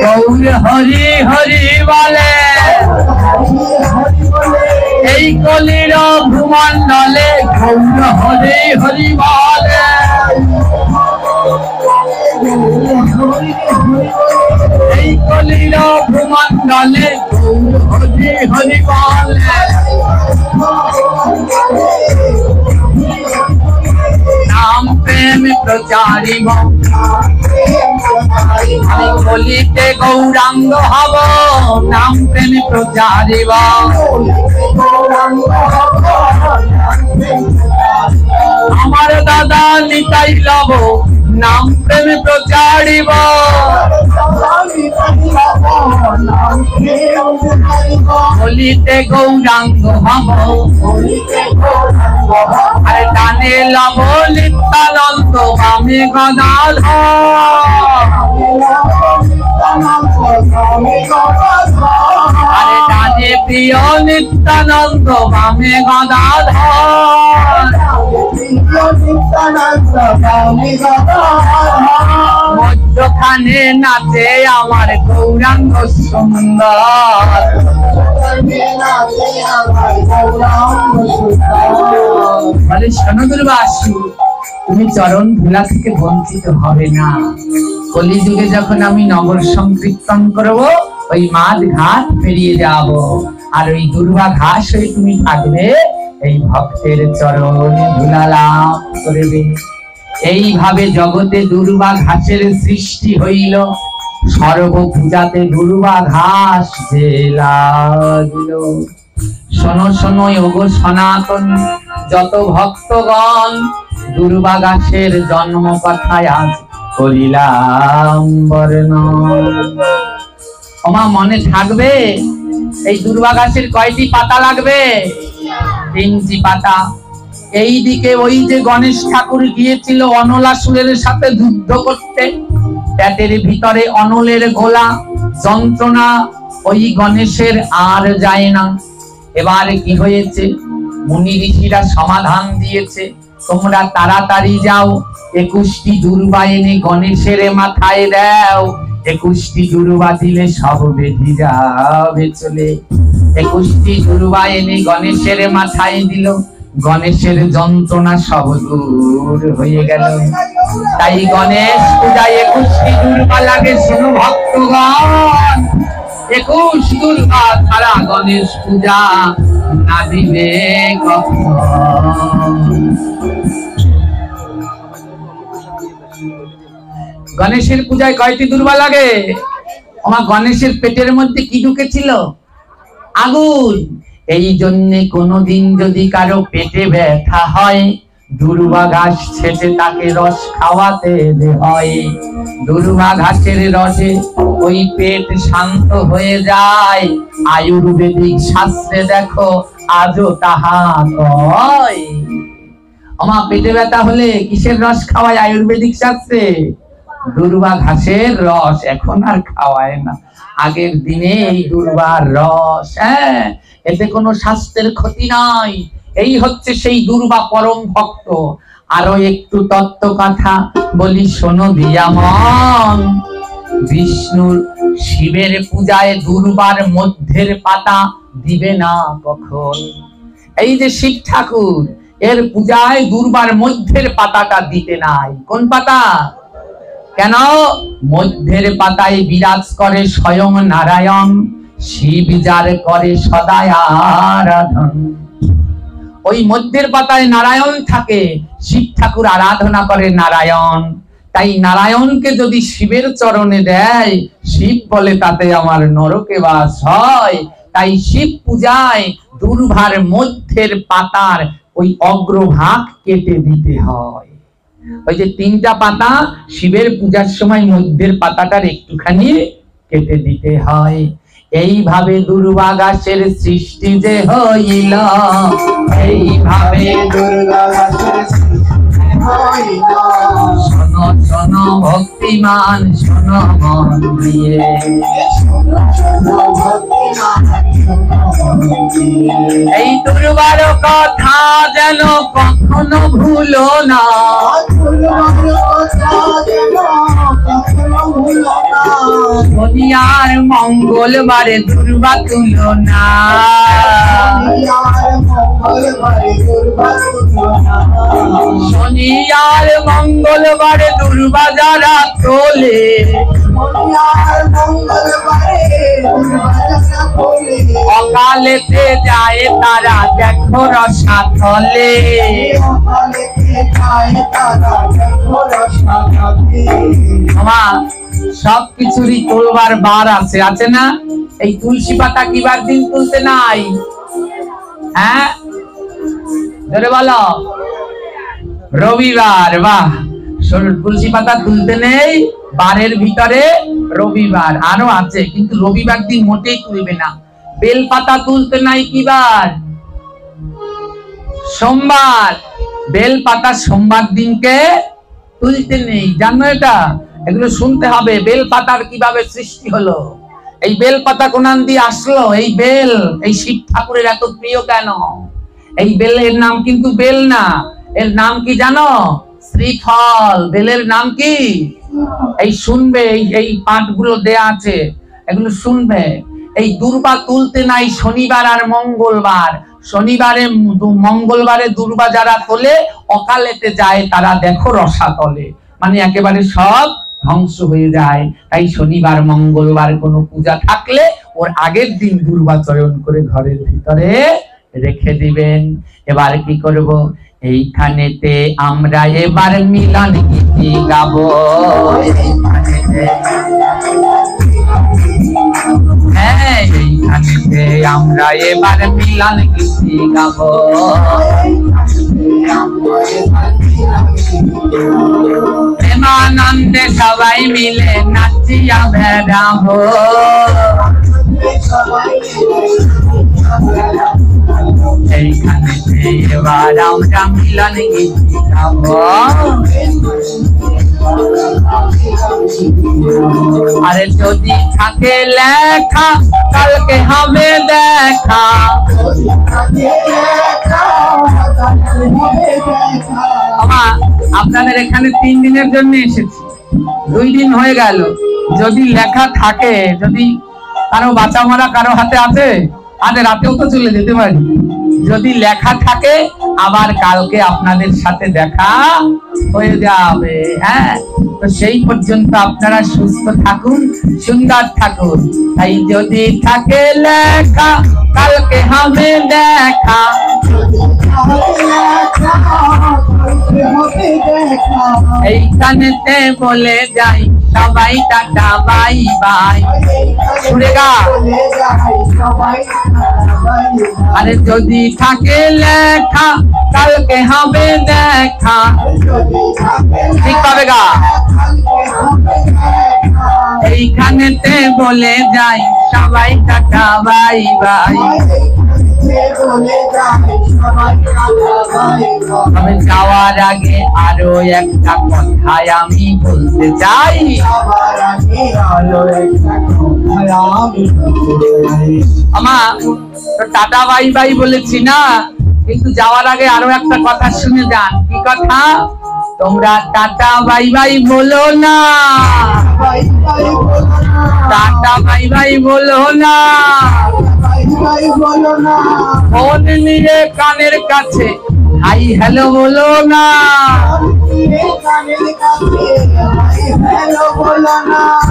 গৌর হরি হরি বলে, এই কলির ভূমণ্ডলে গৌর হরি হরি বলে, এই কলির ভূমণ্ডলে গৌর হরি হরি বলে, নাম প্রেম প্রচারিব, আমি কলিতে গৌরাঙ্গ হব, নাম প্রেম প্রচারিব, আমার দাদা নিতাই লব, নাম প্রেম প্রচারিব, কলিতে গৌরাঙ্গ হব, আরে ডানে লব নিত্যানন্দ, বামে গদাধর, আরে ডানে প্রিয় নিত্যানন্দ, বামে গদাধর, মধ্যখানে নাচে আমার গৌরাঙ্গ সুন্দর, বলে শোনো দুর্বাসু, তুমি চরণ ধুলা থেকে বঞ্চিত হবে না, কলিযুগে যখন আমি নগর সংকীর্তন করব, ওই মাঠ ঘাট পেরিয়ে যাব, আর ওই দুর্বা ঘাস হয়ে তুমি থাকবে, এই ভক্তের চরণে ধুলা লাভ করবে। এইভাবে জগতে দুর্বা ঘাসের সৃষ্টি হইল, সর্বপূজাতে দুর্বা ঘাস যে লাগলো। শোনো শোনো ওগো সনাতন যত ভক্তগণ, দুর্বা ঘাসের জন্ম কথায় আজ করিলাম বর্ণন। ওমা মনে থাকবে এই দুর্বা ঘাসের কয়টি পাতা লাগবে? 3টি পাতা। এই দিকে ওই যে গণেশ ঠাকুর গিয়েছিল অনলাসুরের সাথে যুদ্ধ করতে, পেটের ভিতরে অনলের গোলা, যন্ত্রণা ওই গণেশের আর যায় না। এবার কি হয়েছে? মুনি ঋষিরা সমাধান দিয়েছে, তোমরা তাড়াতাড়ি যাও, 21টি দুর্বা এনে গণেশের মাথায় দাও, 21টি দুর্বা দিলে সব বেঁধে যাবে চলে। 21টি দুর্বা এনে গণেশের মাথায় দিল, গণেশের যন্ত্রণা সব দূর হয়ে গেল। তাই গণেশ পূজায় 21টি দুর্বা লাগে। শোনো ভক্তগণ, 21 দুর্বা ছাড়া গণেশ পূজা না দিবে কখন। গণেশের পূজায় কয়টি দুর্বা লাগে? আমার গণেশের পেটের মধ্যে কি ঢুকেছিল? আগুন। এই জন্যে কোনদিন যদি কারো পেটে ব্যথা হয়, দুর্বা ঘাস ছেঁচে তাকে রস খাওয়াতে হয়। দুর্বা ঘাসের রসে ওই পেট শান্ত হয়ে যায়। আয়ুর্বেদিক শাস্ত্রে দেখো আজও তাহা কয়। আমার পেটে ব্যথা হলে কিসের রস খাওয়ায় আয়ুর্বেদিক শাস্ত্রে? দুর্বা ঘাসের রস। এখন আর খাওয়ায় না, আগের দিনে এই দুর্বার রস। হ্যাঁ, এতে কোনো স্বাস্থ্যের ক্ষতি নাই। এই হচ্ছে সেই দুর্বা পরম ভক্ত। আরো একটু তত্ত্ব কথা বলি, শোনো দিয়া মন। বিষ্ণুর শিবের পূজায় দুর্বার মধ্যের পাতা দিবে না কখন। এই যে শিব ঠাকুর, এর পূজায় দুর্বার মধ্যের পাতাটা দিতে নাই। কোন পাতা? কেন? মধ্যের পাতায় বিরাজ করে স্বয়ং নারায়ণ, শিব যার করে সদাই আরাধন। ওই মধ্যের পাতায় নারায়ণ থাকে, শিব ঠাকুর আরাধনা করে নারায়ণ। তাই নারায়ণকে যদি শিবের চরণে দেয়, শিব বলে তাতে আমার নরকে বাস হয়। তাই শিব পূজায় দুর্বার মধ্যের পাতার ওই অগ্রভাগ কেটে দিতে হয়। ওই যে 3টা পাতা, শিবের পূজার সময় মধ্যের পাতাটার একটুখানি কেটে দিতে হয়। এইভাবে দুর্বা গাছের সৃষ্টি যে হইল, এইভাবে দুর্গা গাছের সৃষ্টি হইল। শোনো শোনো ভক্তিমান, শোনো মন দিয়ে, শোনো শোনো ভক্তিমান, শোনো মন দিয়ে। এই দুর্বার কথা যেন কখনো ভুলো না। দুর্বার কথা যেন কখনো ভুলো না। দুনিয়ার মঙ্গলবারে দুর্বা তুলো না। শনিবার মঙ্গলবারে দুর্বা তুলো না। শনিবার মঙ্গলবারে দুর্বা যারা তোলে, শনিবার মঙ্গলবারে দুর্বা যারা তোলে। অকালেতে যায় তারা দেখো রসাতলে। অকালেতে যায় তারা দেখো রসাতলে। আমা সবকিছুরই তোলবার বার আছে, আছে না? এই তুলসী পাতা কি বার দিন তুলতে নাই? হ্যাঁ, ধরে বলো রবিবার। বাহ, তুলসী পাতা তুলতে নেই বারের ভিতরে রবিবার। আরো আছে, কিন্তু রবিবার দিন মোটেই তুলবে না। বেল পাতা তুলতে নাই কি বার? সোমবার। বেল পাতা সোমবার দিনকে তুলতে নেই, জানো এটা? এগুলো শুনতে হবে। বেল পাতার কিভাবে সৃষ্টি হলো, এই বেল পাতা কোনান দিয়ে আসলো? এই বেল এই শিব ঠাকুরের এত প্রিয় কেন? এই বেলের নাম কিন্তু বেল না, এর নাম কি জানো? শ্রীফল। বেলের নাম কি? এই শুনবে, এই পাঠগুলো দেয়া আছে, এগুলো শুনবে। এই দুর্বা তুলতে নাই শনিবার আর মঙ্গলবার। শনিবারে মঙ্গলবারে দুর্বা যারা তোলে, অকালেতে যায় তারা দেখো রসাতলে, মানে একেবারে সব ধ্বংস হয়ে যায়। তাই শনিবার মঙ্গলবার কোনো পূজা থাকলে ওর আগের দিন দুর্বা চয়ন করে ঘরের ভিতরে রেখে দিবেন। এবার কি করব? এইখানেতে আমরা এবার মিলন গীতি গাবো। হ্যাঁ, এইখানেতে আমরা এবার মিলন গীতি গাবো। প্রেমানন্দে সবাই মিলে নাচিয়া বেড়াবো। এইখানেতে এবার আমরা মিলন গীতি গাবো। আরে যদি থাকে লেখা কালকে হবে দেখা। আপনাদের এখানে 3 দিনের জন্য এসেছি, 2 দিন হয়ে গেল। যদি লেখা থাকে, যদি কারো বাঁচা মারা কারো হাতে আছে, আজ রাতেও তো চলে যেতে পারি। যদি লেখা থাকে আবার কালকে আপনাদের সাথে দেখা হয়ে যাবে। হ্যাঁ, তো সেই পর্যন্ত আপনারা সুস্থ থাকুন, সুন্দর থাকুন। তাই যদি থাকে লেখা কালকে হবে দেখা। এইখানেতে বলে যাই সবাই টাটা বাই বাই। শুনেগা? আরে যদি থাকে লেখা কালকে হবে দেখা। ঠিক পাবে গা? এইখানেতে বলে যাই সবাই টাটা বাই বাই। আমি যাওয়ার আগে আরো একটা কথা আমি বলতে চাই। আমার টাটা বাই বাই বলেছি না, কিন্তু যাওয়ার আগে আরো একটা কথা শুনে যান। কি কথা? তোমরা টাটা বাই বাই বলো না, টাটা বাই বাই বলো না। ফোন নিয়ে কানের কাছে হাই হ্যালো বলো না।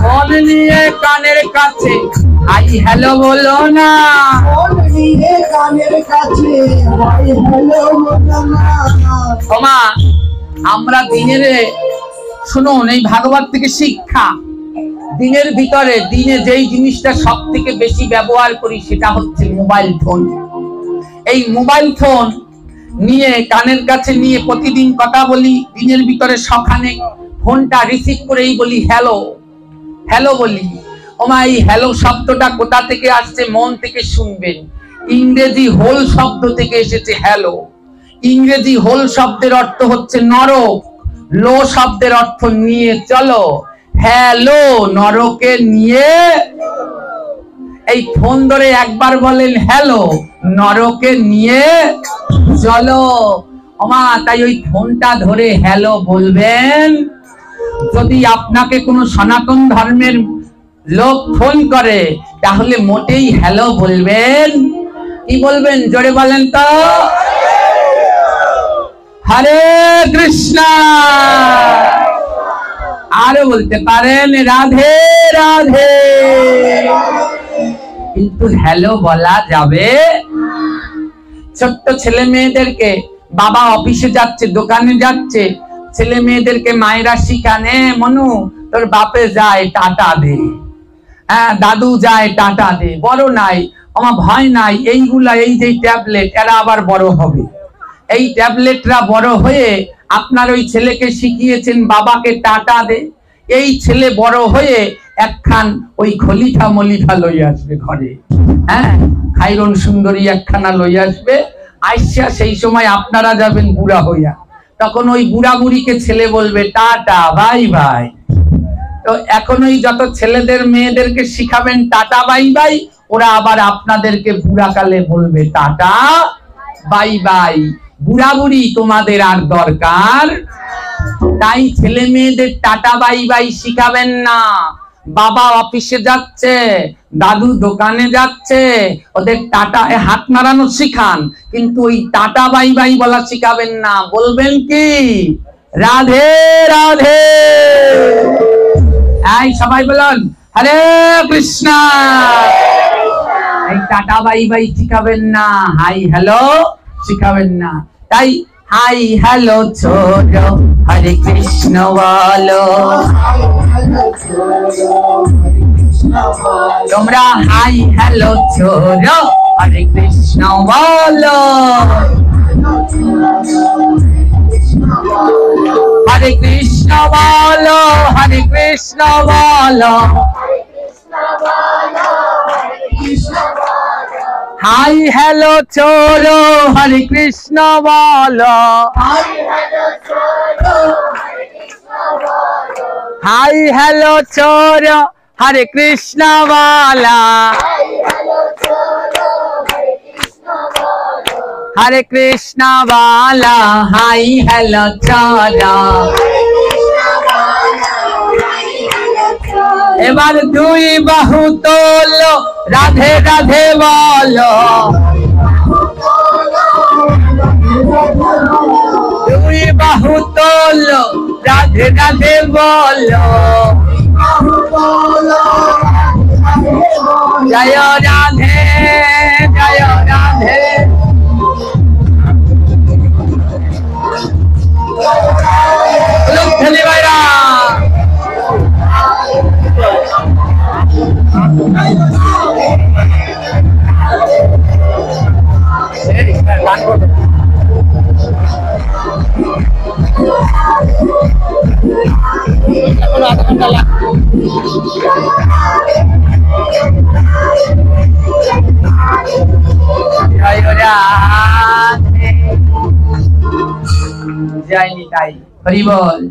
ফোন নিয়ে কানের কাছে হাই হ্যালো বলো না। ওমা, আমরা দিনের, শুনুন, এই ভাগবত থেকে শিক্ষা, দিনের ভিতরে দিনে যেই জিনিসটা সব থেকে বেশি ব্যবহার করি সেটা হচ্ছে মোবাইল ফোন। এই মোবাইল ফোন নিয়ে কানের কাছে নিয়ে প্রতিদিন কথা বলি, দিনের ভিতরে সখানে ফোনটা রিসিভ করেই বলি হ্যালো হ্যালো বলি। ওমা এই হ্যালো শব্দটা কোথা থেকে আসছে মন থেকে শুনবেন। ইংরেজি হোল শব্দ থেকে এসেছে হ্যালো। ইংরেজি হোল শব্দের অর্থ হচ্ছে নরক, লো শব্দের অর্থ নিয়ে চলো, হ্যালো নরকে নিয়ে। এই ফোন ধরে একবার বলেন হ্যালো নরকে নিয়ে চলো। ওমা তাই ওই ফোনটা ধরে হ্যালো বলবেন। যদি আপনাকে কোনো সনাতন ধর্মের লোক ফোন করে তাহলে মোটেই হ্যালো বলবেন, কি বলবেন জোরে বলেন তো? হরে কৃষ্ণ। আরো বলতে পারেন রাধে রাধে। কিন্তু হ্যালো বলা যাবে। ছোট্ট ছেলে মেয়েদেরকে বাবা অফিসে যাচ্ছে, দোকানে যাচ্ছে, ছেলে মেয়েদেরকে মায়েরা শিখানে, মনু তোর বাপে যায় টাটা দে, হ্যাঁ দাদু যায় টাটা দে, বড় নাই আমার ভয় নাই। এইগুলা এই যে ট্যাবলেট এরা আবার বড় হবে। এই ট্যাবলেটরা বড় হয়ে আপনার ওই ছেলেকে শিখিয়েছেন বাবাকে টাটা দে, এই ছেলে বড় হয়ে একখান ওই খলিফা মলিফা লই আসবে ঘরে, হ্যাঁ খাইরন সুন্দরী একখানা লই আসবে। আইসা সেই সময় আপনারা যাবেন বুড়া হইয়া, তখন ওই বুড়া বুড়িকে ছেলে বলবে টাটা বাই বাই। তো এখন ওই যত ছেলেদের মেয়েদেরকে শিখাবেন টাটা বাই বাই, ওরা আবার আপনাদেরকে বুড়াকালে বলবে টাটা বাই বাই। বুড়া বুড়ি তোমাদের আর দরকার। তাই ছেলে মেয়েদের টাটা বাই বাই শিখাবেন না। বাবা অফিসে যাচ্ছে, দাদু দোকানে যাচ্ছে, ওদের টাটা হাত নাড়ানো শিখান, কিন্তু ওই টাটা বাই বাই বলা শিখাবেন না। বলবেন কি রাধে রাধে। এই সবাই বলুন হরে কৃষ্ণ। এই টাটা বাই বাই শিখাবেন না, হাই হ্যালো শিখাবেন না। তাই হাই হ্যালো ছোড়ো হরে কৃষ্ণ বলো। তোমরা হাই হ্যালো ছোড়ো হরে কৃষ্ণ বলো। হরে কৃষ্ণ বলো, হরে কৃষ্ণ বলো। হাই হ্যালো ছোড়ো হরে কৃষ্ণ বলো। হাই হ্যালো ছোড়ো হরে কৃষ্ণ বলো। হরে কৃষ্ণ বলো, হাই হ্যালো ছোড়ো। এবার দুই বাহু তোলো রাধে রাধে বলো। দুই বাহু তোলো রাধে রাধে বলো। জয় রাধে জয় রাধে। লক্ষ্মী ভাইরা জয় নিতাই হরি বল।